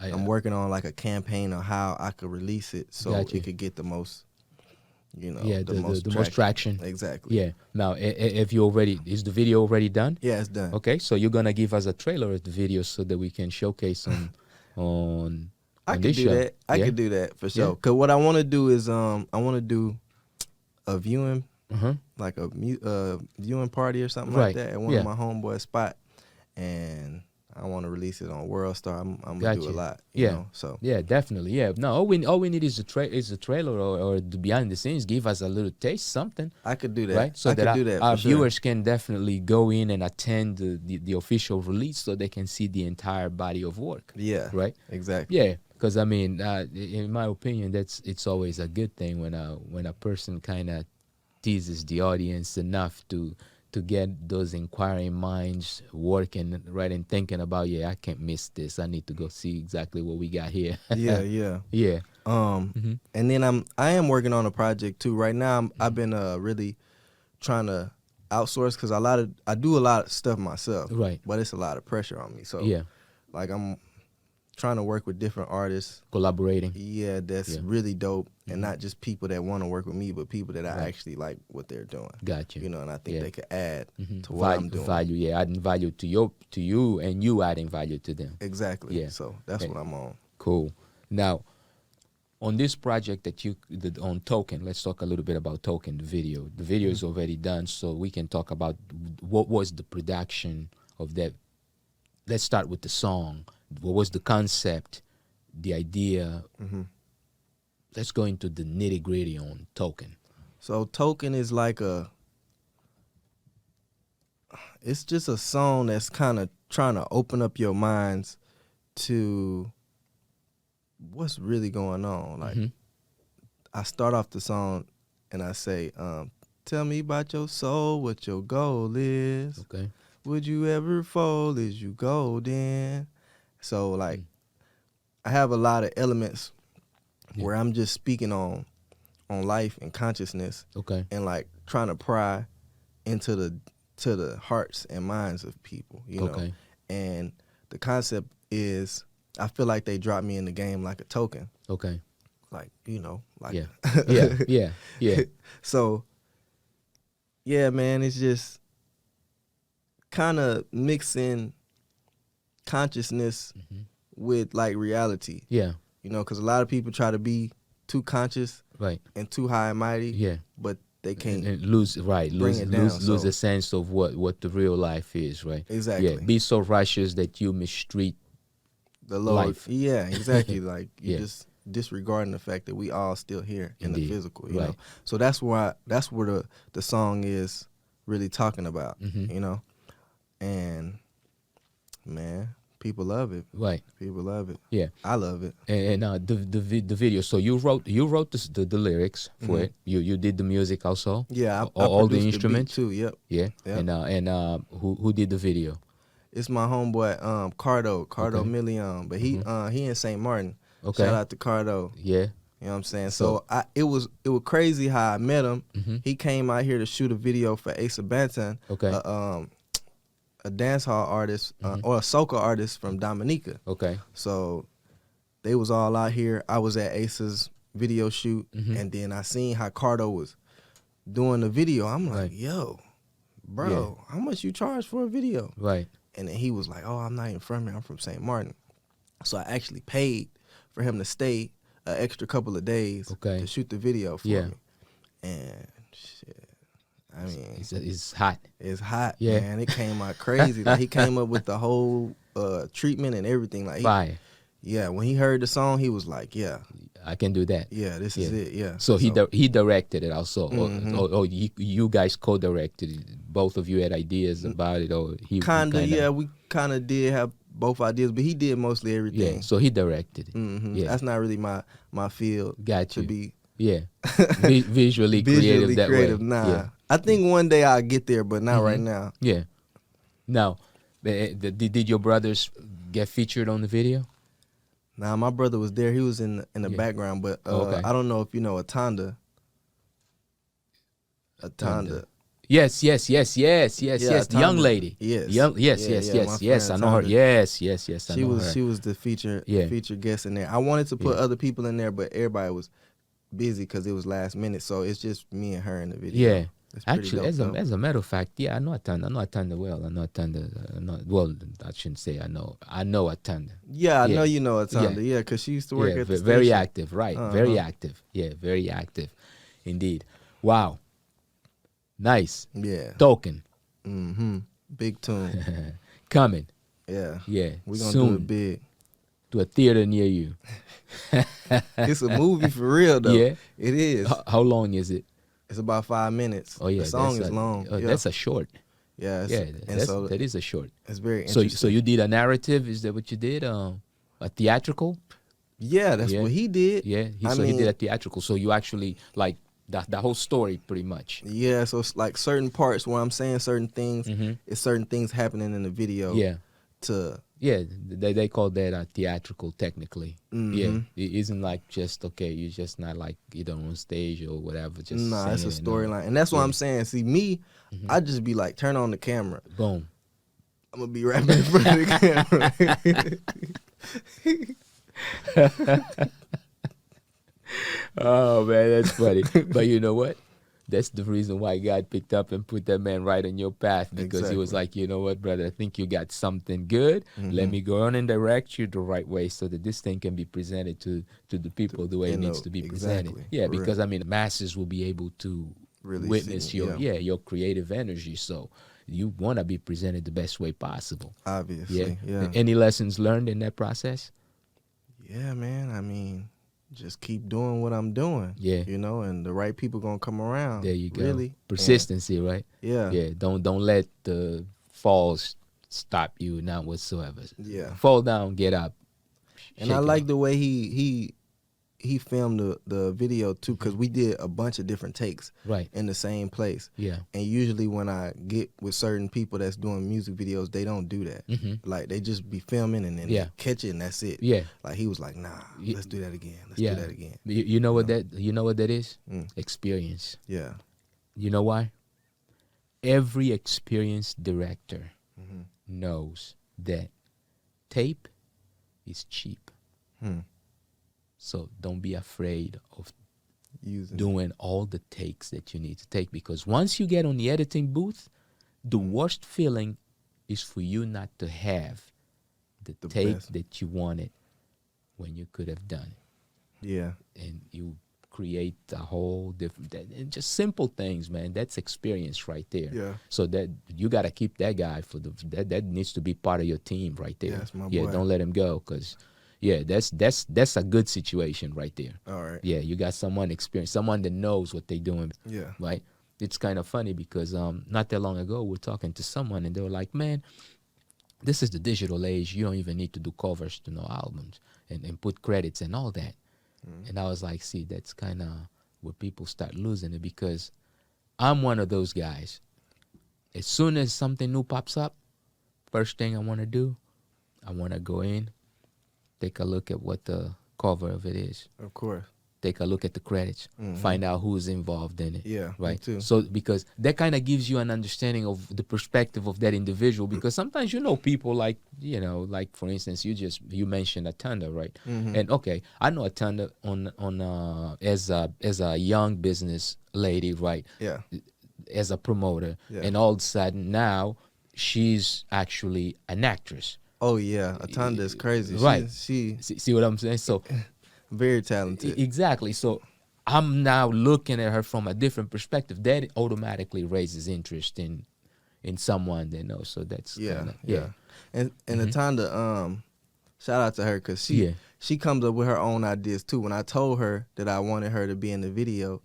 I'm working on like a campaign on how I could release it so Gotcha. it could get the most, you know, Yeah, the most traction. Exactly. Yeah. Now, if you already, is the video already done? Yeah, it's done. Okay, so you're gonna give us a trailer of the video so that we can showcase on I on could this do show. that. I Yeah? could do that for Yeah. sure. Cause what I want to do is I want to do a viewing, Uh-huh. like a viewing party or something Right. like that at one Yeah. of my homeboys' spot, and I want to release it on World Star. I'm gonna do Gotcha. a lot. Yeah. You know? So Yeah, definitely. Yeah. No, all we need is a trailer or the behind the scenes. Give us a little taste, something, I could do that. right? So I that could do that. our for sure. viewers can definitely go in and attend the official release, so they can see the entire body of work. Yeah. Right. Exactly. Yeah, because I mean, in my opinion, it's always a good thing when a person kind of teases the audience enough to get those inquiring minds working, right, and thinking about, yeah, I can't miss this. I need to go see exactly what we got here. Yeah. Yeah. Yeah. And then I am working on a project too. Right now, I've been really trying to outsource because I do a lot of stuff myself. Right. But it's a lot of pressure on me. So Yeah. like I'm trying to work with different artists. Collaborating. Yeah, that's Yeah. really dope, and not just people that want to work with me, but people that I Right. actually like what they're doing. Gotcha. You know, and I think Yeah. they could add Mhm. to what I'm doing. Value, yeah, adding value to you, and you adding value to them. Exactly. Yeah. So that's And- what I'm on. Cool. Now, on this project on Token, let's talk a little bit about Token, the video. The video is already done, so we can talk about what was the production of that. Let's start with the song. What was the concept, the idea? Let's go into the nitty gritty on Token. So Token is like it's just a song that's kind of trying to open up your minds to what's really going on. Like, I start off the song and I say, tell me about your soul, what your goal is. Okay. Would you ever fold? Is you golden? So, like, I have a lot of elements where I'm just speaking on life and consciousness. Okay. And, like, trying to pry into the hearts and minds of people, you know. Okay. And the concept is, I feel like they dropped me in the game like a token. Okay. Like, you know, like Yeah. So, yeah, man, it's just kind of mixing consciousness with like reality. Yeah. You know, because a lot of people try to be too conscious Right. and too high and mighty. Yeah. But they can't And lose it down, lose so- a sense of what the real life is, right? Exactly. Yeah. Be so righteous that you mistreat. the Lord. life. Yeah, exactly. Like you Yeah. just disregarding the fact that we all still here in Indeed. the physical. You Right. know, so that's where the song is really talking about. Mhm. You know, and man, people love it. Right. People love it. Yeah. I love it. And the video. So you wrote the lyrics for it. You did the music also. Yeah, I all the produced beat instruments too. Yep. Yeah. Yep. And who did the video? It's my homeboy Cardo Okay. Million, but he in St. Martin. Okay. Shout out to Cardo. Yeah. You know what I'm saying? So- So it was crazy how I met him. Mhm. He came out here to shoot a video for Asa Banton, Okay. a dance hall artist or a soca artist from Dominica. Okay. So they was all out here. I was at Asa's video shoot, Mhm. and then I seen how Cardo was doing the video. I'm like, Right. yo, bro, how much you charge for a video? Right. And then he was like, oh, I'm not even from here. I'm from St. Martin. So I actually paid for him to stay an extra couple of days Okay. to shoot the video for Yeah. me. And shit, I mean, It's hot. it's hot, Yeah. man. It came out crazy. Like he came up with the whole treatment and everything. Like, Fire. yeah, when he heard the song, he was like, yeah, I can do that. yeah, this is Yeah. it, yeah. So he directed it also, Mhm. or you guys co-directed it. Both of you had ideas about it, or he kinda, yeah, we kind of did have both ideas, but he did mostly everything. yeah. So he directed it. Yeah. That's not really my field. Got to you. be Yeah, visually creative that way. Nah, Yeah. I think one day I'll get there, but not right now. Yeah. Now, did your brothers get featured on the video? Nah, my brother was there. He was in the Yeah. background, but Okay. I don't know if you know Atanda. Yes. The young Atanda. lady. Yes. Young. Yes. Yeah, my Yes. I friend know her. Atanda. Yes. I She know was her. she was the feature Yeah. guest in there. I wanted to put Yeah. other people in there, but everybody was busy because it was last minute. So it's just me and her in the video. Yeah. It's pretty Actually, dope, as a matter of fact, yeah, I know Atanda well. I know Atanda. Well, I shouldn't say I know. I know Atanda. Yeah, I Yeah. know you know Atanda. Yeah. Yeah, because she used to work Yeah, at the very station. active, right? Very active. Yeah, very active, indeed. Wow, nice. Yeah. Token Big tune. coming. Yeah. Yeah, We're gonna soon do it big. to a theater near you. It's a movie for real though. Yeah. It is. How long is it? It's about 5 minutes. Oh yeah, The song that's is long. Yeah. That's a short. Yeah. Yeah, And so that is a short. it's very So interesting. you did a narrative? Is that what you did? A theatrical? Yeah, that's Yeah. what he did. Yeah. I He mean- did a theatrical. So you actually like the whole story pretty much. Yeah, so it's like certain parts where I'm saying certain things, Mhm. it's certain things happening in the video. Yeah. To Yeah, they call that a theatrical technically. Yeah, Mhm. it isn't like just okay. You're just not like on stage or whatever. Just nah, it's a singing, no. storyline, and that's what Yeah. I'm saying. See, me, I just be like, turn on the camera. Boom. I'm gonna be right in front of the camera. Oh man, that's funny. But you know what? That's the reason why God picked up and put that man right on your path, because he was Exactly. like, you know what, brother, I think you got something good. Let me go on and direct you the right way so that this thing can be presented to the people the way it needs to be presented. exactly. Yeah, For real. because I mean, masses will be able to Really witness see, your yeah. your creative energy. So you want to be presented the best way possible. Obviously, Yeah. yeah. Any lessons learned in that process? Yeah, man. I mean, just keep doing what I'm doing. Yeah. You know, and the right people gonna come around. There you go. Really. Persistency, right? Yeah. Yeah. Don't let the falls stop you, not whatsoever. Yeah. Fall down, get up. And I like the way he filmed the video too, because we did a bunch of different takes right in the same place. Yeah. And usually when I get with certain people that's doing music videos, they don't do that. Like they just be filming and then they catch it and that's it. Yeah. Like he was like, nah, let's do that again. Let's do that again. You know what that is? Experience. Yeah. You know why? Every experienced director knows that tape is cheap. So don't be afraid of doing all the takes that you need to take, because once you get on the editing booth, the worst feeling is for you not to have the take best that you wanted when you could have done it. Yeah. And you create a whole different, and just simple things, man. That's experience right there. Yeah. So that you got to keep that guy for that needs to be part of your team right there. Yeah, that's my boy. Don't let him go, because that's a good situation right there. All right. Yeah, you got someone experienced, someone that knows what they're doing. Yeah. Right. It's kind of funny because not that long ago we're talking to someone and they were like, man, this is the digital age. You don't even need to do covers to no albums and put credits and all that. And I was like, see, that's kind of where people start losing it, because I'm one of those guys. As soon as something new pops up, first thing I want to do, I want to go in, take a look at what the cover of it is. Of course. Take a look at the credits, find out who's involved in it. Yeah, right. me too. So because that kind of gives you an understanding of the perspective of that individual. Because sometimes people like for instance, you mentioned Atanda, right? And okay, I know Atanda on as a young business lady, right? Yeah. As a promoter, Yeah. and all of a sudden now she's actually an actress. Oh yeah, Atanda is crazy. Right. She See what I'm saying? So. Very talented. Exactly. So I'm now looking at her from a different perspective. That automatically raises interest in someone they know. So that's yeah. And Mm-hmm. Atanda, shout out to her, because she comes up with her own ideas too. When I told her that I wanted her to be in the video,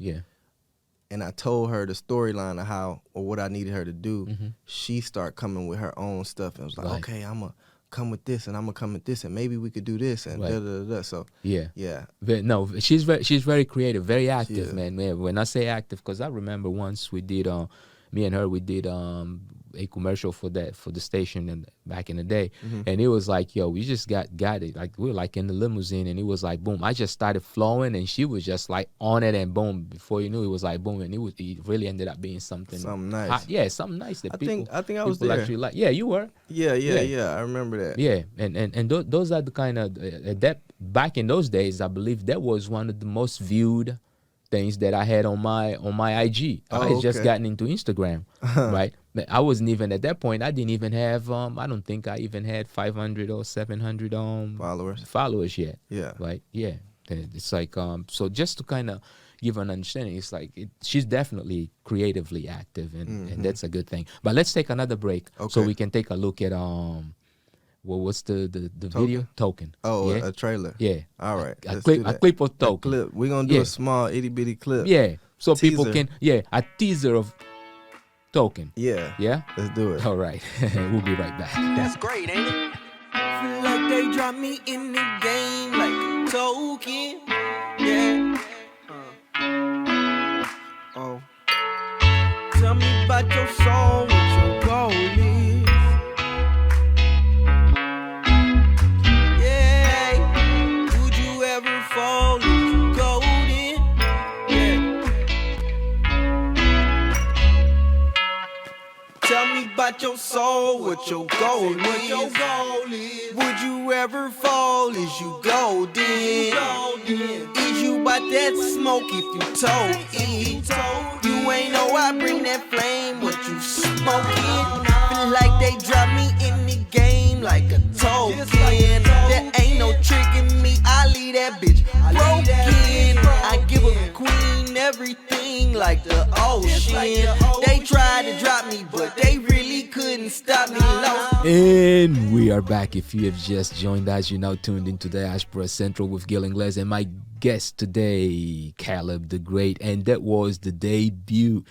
and I told her the storyline of how or what I needed her to do, she started coming with her own stuff and was like, okay, I'm gonna come with this and I'm gonna come with this and maybe we could do this and da da da. So yeah. But no, she's very creative, very active, man. When I say active, because I remember once we did me and her we did a commercial for the station and back in the day, and it was like, yo, we just got it, like we were like in the limousine, and it was like boom, I just started flowing and she was just like on it, and boom, before you knew it was like boom, and it really ended up being something nice. Hot. Yeah, something nice that I think I was people there. actually like. Yeah, you were. Yeah, I remember that. Yeah, and those are the kind of that back in those days, I believe that was one of the most viewed things that I had on my IG. I had just gotten into Instagram, right? I wasn't even at that point. I didn't even have I don't think I even had 500 or 700 followers yet. Yeah. Right. Yeah. And it's like so just to kind of give an understanding, it's like she's definitely creatively active, and that's a good thing. But let's take another break so we can take a look at what's the video? Token. Oh, a trailer. Yeah. All right. A clip of Token. Clip. We're going to do a small itty bitty clip. Yeah. So teaser. People can, a teaser of Token. Yeah. Yeah? Let's do it. All right. We'll be right back. That's great, ain't it? Feel like they drop me in the game like a token. Yeah. Oh. Tell me about your soul, what your goal is. Fall if you golden, yeah. Tell me about your soul, what your goal is. Would you ever fall? Is you golden? Is you about that smoke if you told it? You ain't know I bring that flame, what you smoking? Feel like they drop me in the game like a token. There ain't no tricking me, I leave that bitch broken. I give a queen everything like the ocean. They tried to drop me, but they really couldn't stop me. And we are back. If you have just joined us, you're now tuned into Diaspora Central with Gil Ingles and my guest today, Caleb the Great. And that was the debut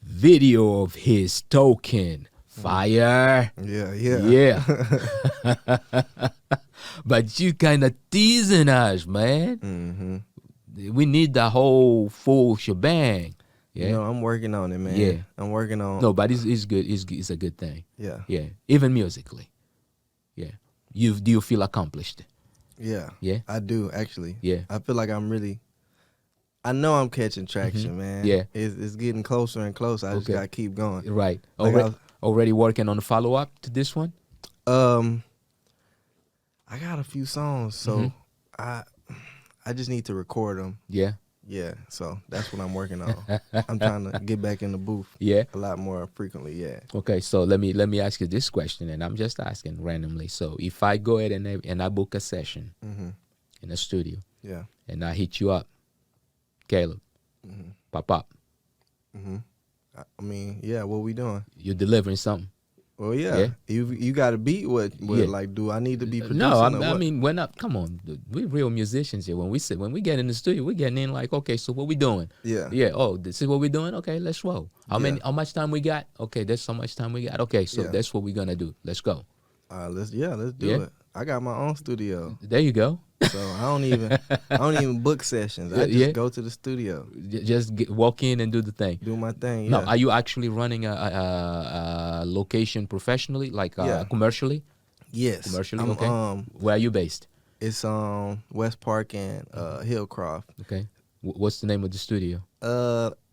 video of his Token Fire. Yeah, yeah. Yeah. But you kind of teasing us, man. We need the whole full shebang. Yeah. You know, I'm working on it, man. Yeah. I'm working on. No, but it's good. It's a good thing. Yeah. Yeah. Even musically. Yeah. Do you feel accomplished? Yeah. Yeah. I do actually. Yeah. I feel like I know I'm catching traction, man. Yeah. It's getting closer and closer. I just gotta keep going. Right. Like Already working on the follow up to this one? I got a few songs, so I just need to record them. Yeah. Yeah, so that's what I'm working on. I'm trying to get back in the booth. Yeah. A lot more frequently. Yeah. Okay, so let me ask you this question, and I'm just asking randomly. So if I go ahead and I book a session in a studio, Yeah. and I hit you up, Caleb, pop up, I mean, yeah. What we doing? you're delivering something. Well, yeah. You got to beat what like, do I need to be producing? No, or I what? mean, we're not. Come on, we're real musicians here. When we get in the studio, we're getting in like, okay, so what we doing? Yeah. Yeah. Oh, this is what we're doing. Okay, let's roll. How much time we got? Okay, that's how much time we got. Okay, so that's what we're gonna do. Let's go. Let's do it. I got my own studio, There you go. so I don't even book sessions. I just go to the studio, Just walk in and do the thing. do my thing. Yeah. No, are you actually running a location professionally, like commercially? Yes. Commercially, I'm, okay. Where are you based? It's West Park and Hillcroft. Okay. What's the name of the studio?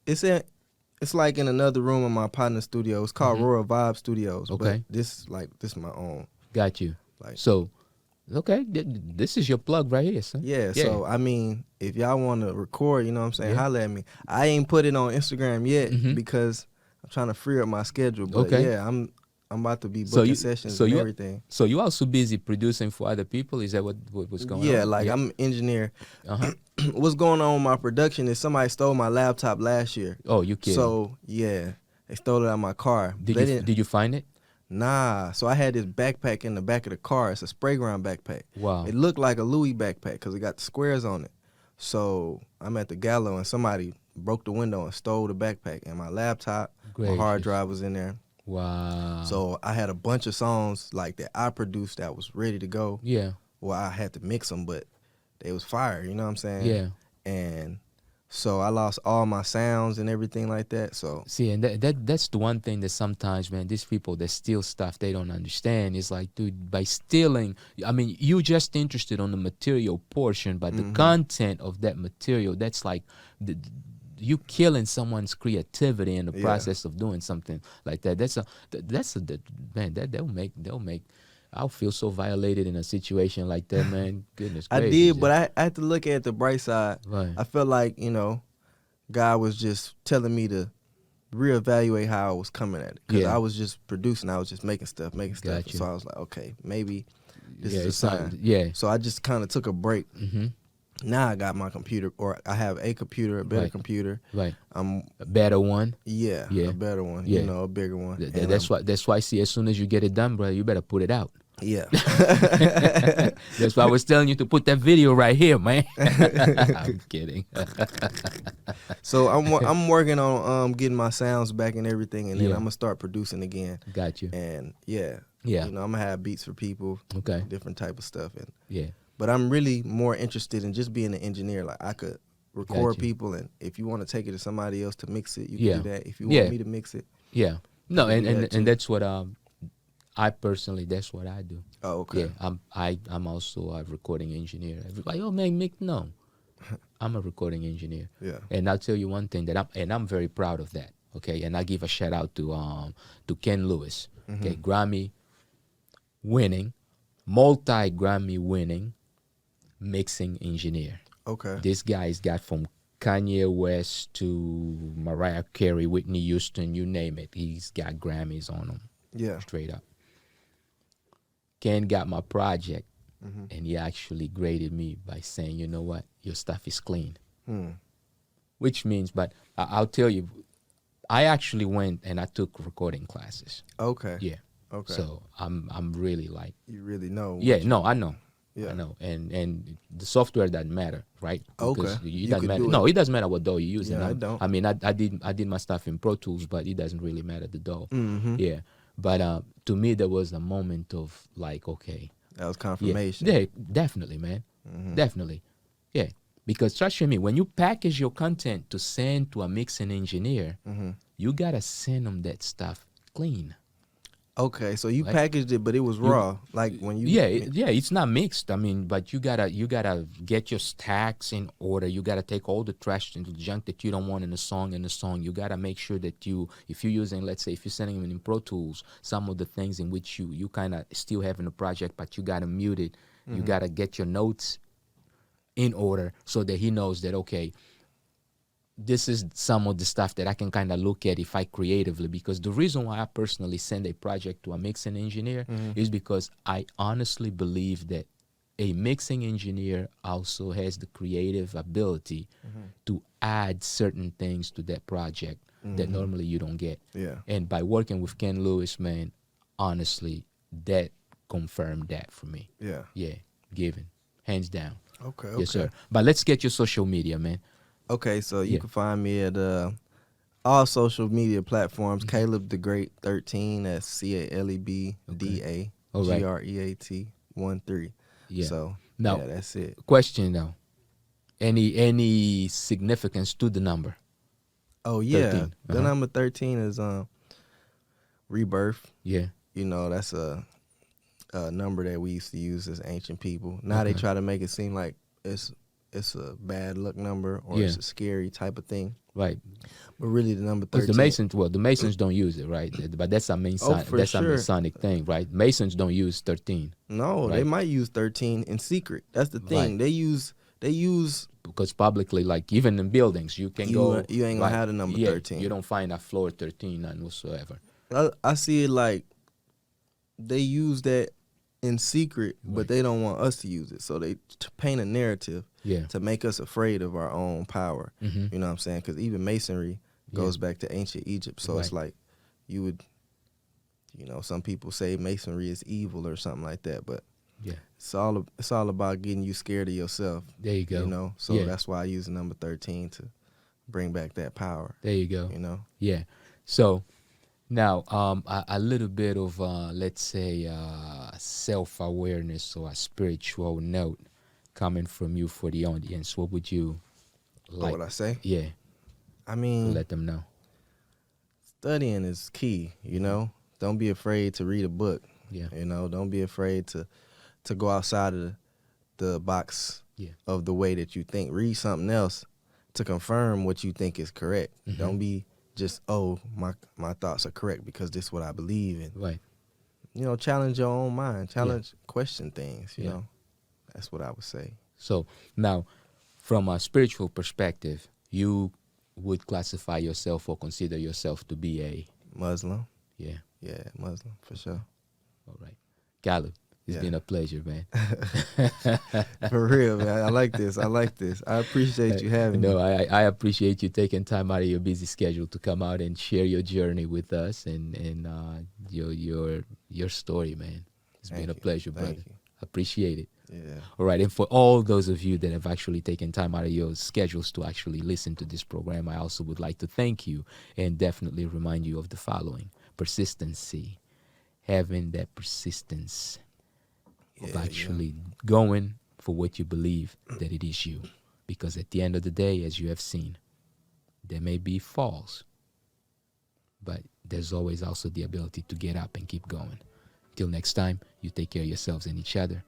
It's like in another room in my partner's studio. It's called Royal Vibe Studios. Okay. But this is my own. Got you. Like, So, okay, this is your plug right here, son. yeah, so I mean, if y'all want to record, you know what I'm saying, Yeah. holla at me. I ain't put it on Instagram yet because I'm trying to free up my schedule. But Okay. yeah, I'm about to be booking sessions and everything. So you also busy producing for other people? Is that what's going on? Yeah, like I'm an engineer. What's going on with my production is somebody stole my laptop last year. Oh, you kidding? So yeah, they stole it out of my car. Did you find it? Nah, so I had this backpack in the back of the car. It's a spray ground backpack. Wow. It looked like a Louis backpack because it got the squares on it. So I'm at the gallo and somebody broke the window and stole the backpack and my laptop, my hard drive was in there. Wow. So I had a bunch of songs like that I produced that was ready to go. Yeah. Well, I had to mix them, but they was fire. You know what I'm saying? Yeah. And so I lost all my sounds and everything like that. So See, and that's the one thing that sometimes, man, these people that steal stuff, they don't understand. It's like, dude, by stealing, I mean, you just interested on the material portion, but the content of that material, that's like, you killing someone's creativity in the process of doing something like that. Man, that'll make. I'll feel so violated in a situation like that, man. Goodness I gracious. did, but I had to look at the bright side. Right. I felt like, God was just telling me to reevaluate how I was coming at it. Because I was just producing. I was just making stuff. Gotcha. So I was like, okay, maybe this is a it's not- sign. yeah. So I just kind of took a break. Now I got my computer, or I have a computer, a better Right. computer. Right. A better one. Yeah, Yeah. a better one. Yeah. A bigger one. And That's why. See, as soon as you get it done, bro, you better put it out. Yeah. That's why I was telling you to put that video right here, man. I'm kidding. So I'm working on getting my sounds back and everything, and then I'm gonna start producing again. Got you. And yeah, Yeah. I'm gonna have beats for people. Okay. Different type of stuff, and Yeah. but I'm really more interested in just being an engineer. Like I could record Gotcha. people, and if you want to take it to somebody else to mix it, you Yeah. can do that. If you Yeah. want me to mix it, Yeah. No, You do that too. and that's what I personally, that's what I do. oh okay. Yeah, I'm also a recording engineer. Everybody, oh man, Mick, no, I'm a recording engineer. Yeah. And I'll tell you one thing that I'm very proud of that. Okay, and I give a shout out to Ken Lewis. Okay, Grammy winning, multi Grammy winning mixing engineer. Okay. This guy's got from Kanye West to Mariah Carey, Whitney Houston, you name it. He's got Grammys on him. Yeah. Straight up. Ken got my project, and he actually graded me by saying, you know what, your stuff is clean. Which means, but I'll tell you, I actually went and I took recording classes. Okay. Yeah. Okay. So I'm really like, you really know. yeah, no, I know. Yeah. I know. And the software doesn't matter, right? Okay. Because it You doesn't could matter. do it. No, it doesn't matter what DAW you're using. Yeah, it don't. I mean, I did my stuff in Pro Tools, but it doesn't really matter the DAW. Yeah. But to me, there was a moment of like, okay, That was yeah, confirmation. yeah, definitely, man, definitely, yeah. Because trust me, when you package your content to send to a mixing engineer, you gotta send them that stuff clean. Okay, so you Right. packaged it, but it was raw. Like when you Yeah, yeah, it's not mixed. I mean, but you gotta get your stacks in order. You gotta take all the trash and the junk that you don't want in the song. You gotta make sure that if you're using, let's say, if you're sending them in Pro Tools, some of the things in which you kind of still have in the project, but you gotta mute it. You gotta get your notes in order so that he knows that, okay, this is some of the stuff that I can kind of look at if I creatively, because the reason why I personally send a project to a mixing engineer is because I honestly believe that a mixing engineer also has the creative ability to add certain things to that project that normally you don't get. Yeah. And by working with Ken Lewis, man, honestly, that confirmed that for me. Yeah. Yeah, given, hands down. Okay. Yes, sir. But let's get your social media, man. Okay, so you Yeah. can find me at all social media platforms. Caleb the Great 13. That's CALEBDA All right. GREAT 13. Yeah. So Now- yeah, that's it. Question though, any significance to the number? Oh yeah, 13. the number 13 is rebirth. Yeah. You know, that's a number that we used to use as ancient people. Now they try to make it seem like it's a bad luck number or Yeah. it's a scary type of thing. Right. But really, the number Because 13. the Masons don't use it, right? But that's a for that's a sure. Masonic thing, right? Masons don't use 13 No, they Right. might use 13 in secret. That's the thing. Right. They use because publicly, like even in buildings, you can go. you ain't gonna have the number yeah, 13. You don't find a floor 13, none whatsoever. I see it like they use that in secret, but they don't want us to use it. So they paint a narrative Yeah. to make us afraid of our own power. Mhm. You know what I'm saying? Because even masonry goes back to ancient Egypt. So it's Right. like you would, some people say masonry is evil or something like that. But Yeah. it's all about getting you scared of yourself. There you go. So Yeah. that's why I use the number 13 to bring back that power. There you go. Yeah. So now, a little bit of, let's say, self-awareness or a spiritual note coming from you for the audience. What would you like? What I say? Yeah, I to mean, let them know. studying is key. Don't be afraid to read a book. Yeah. Don't be afraid to go outside of the box Yeah. of the way that you think. Read something else to confirm what you think is correct. Mhm. Don't be just, my thoughts are correct because this is what I believe in. Right. Challenge your own mind. Question things, you Yeah. know. That's what I would say. So now, from a spiritual perspective, you would classify yourself or consider yourself to be a Muslim. yeah. Yeah, Muslim, for sure. All right, Caleb. It's Yeah. been a pleasure, man. For real, man. I like this. I appreciate you having me. No, I appreciate you taking time out of your busy schedule to come out and share your journey with us and your story, man. It's been a pleasure, brother. Thank you. Appreciate it. Yeah. All right, and for all those of you that have actually taken time out of your schedules to actually listen to this program, I also would like to thank you and definitely remind you of the following: persistency, having that persistence of actually going for what you believe that it is you. Because at the end of the day, as you have seen, there may be falls, but there's always also the ability to get up and keep going. Till next time, you take care of yourselves and each other.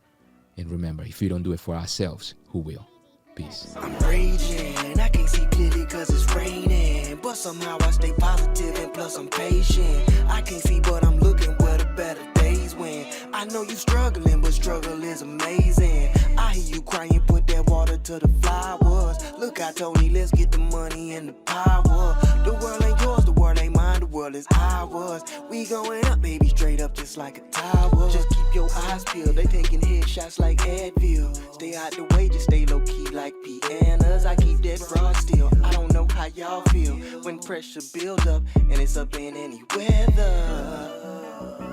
And remember, if we don't do it for ourselves, who will? Peace. I'm raging, I can't see clearly cause it's raining. But somehow I stay positive and plus I'm patient. I can't see but I'm looking where the better days went. I know you struggling, but struggle is amazing. I hear you crying, put that water to the flowers. Look out, Tony, let's get the money and the power. The world ain't yours, the world ain't mine, the world is ours. We going up, baby, straight up just like a tower. Just keep your eyes peeled, they taking headshots like Advil. Stay out the way, just stay low key like pianos. I keep that fraud still. I don't know how y'all feel when pressure build up and it's up in any weather.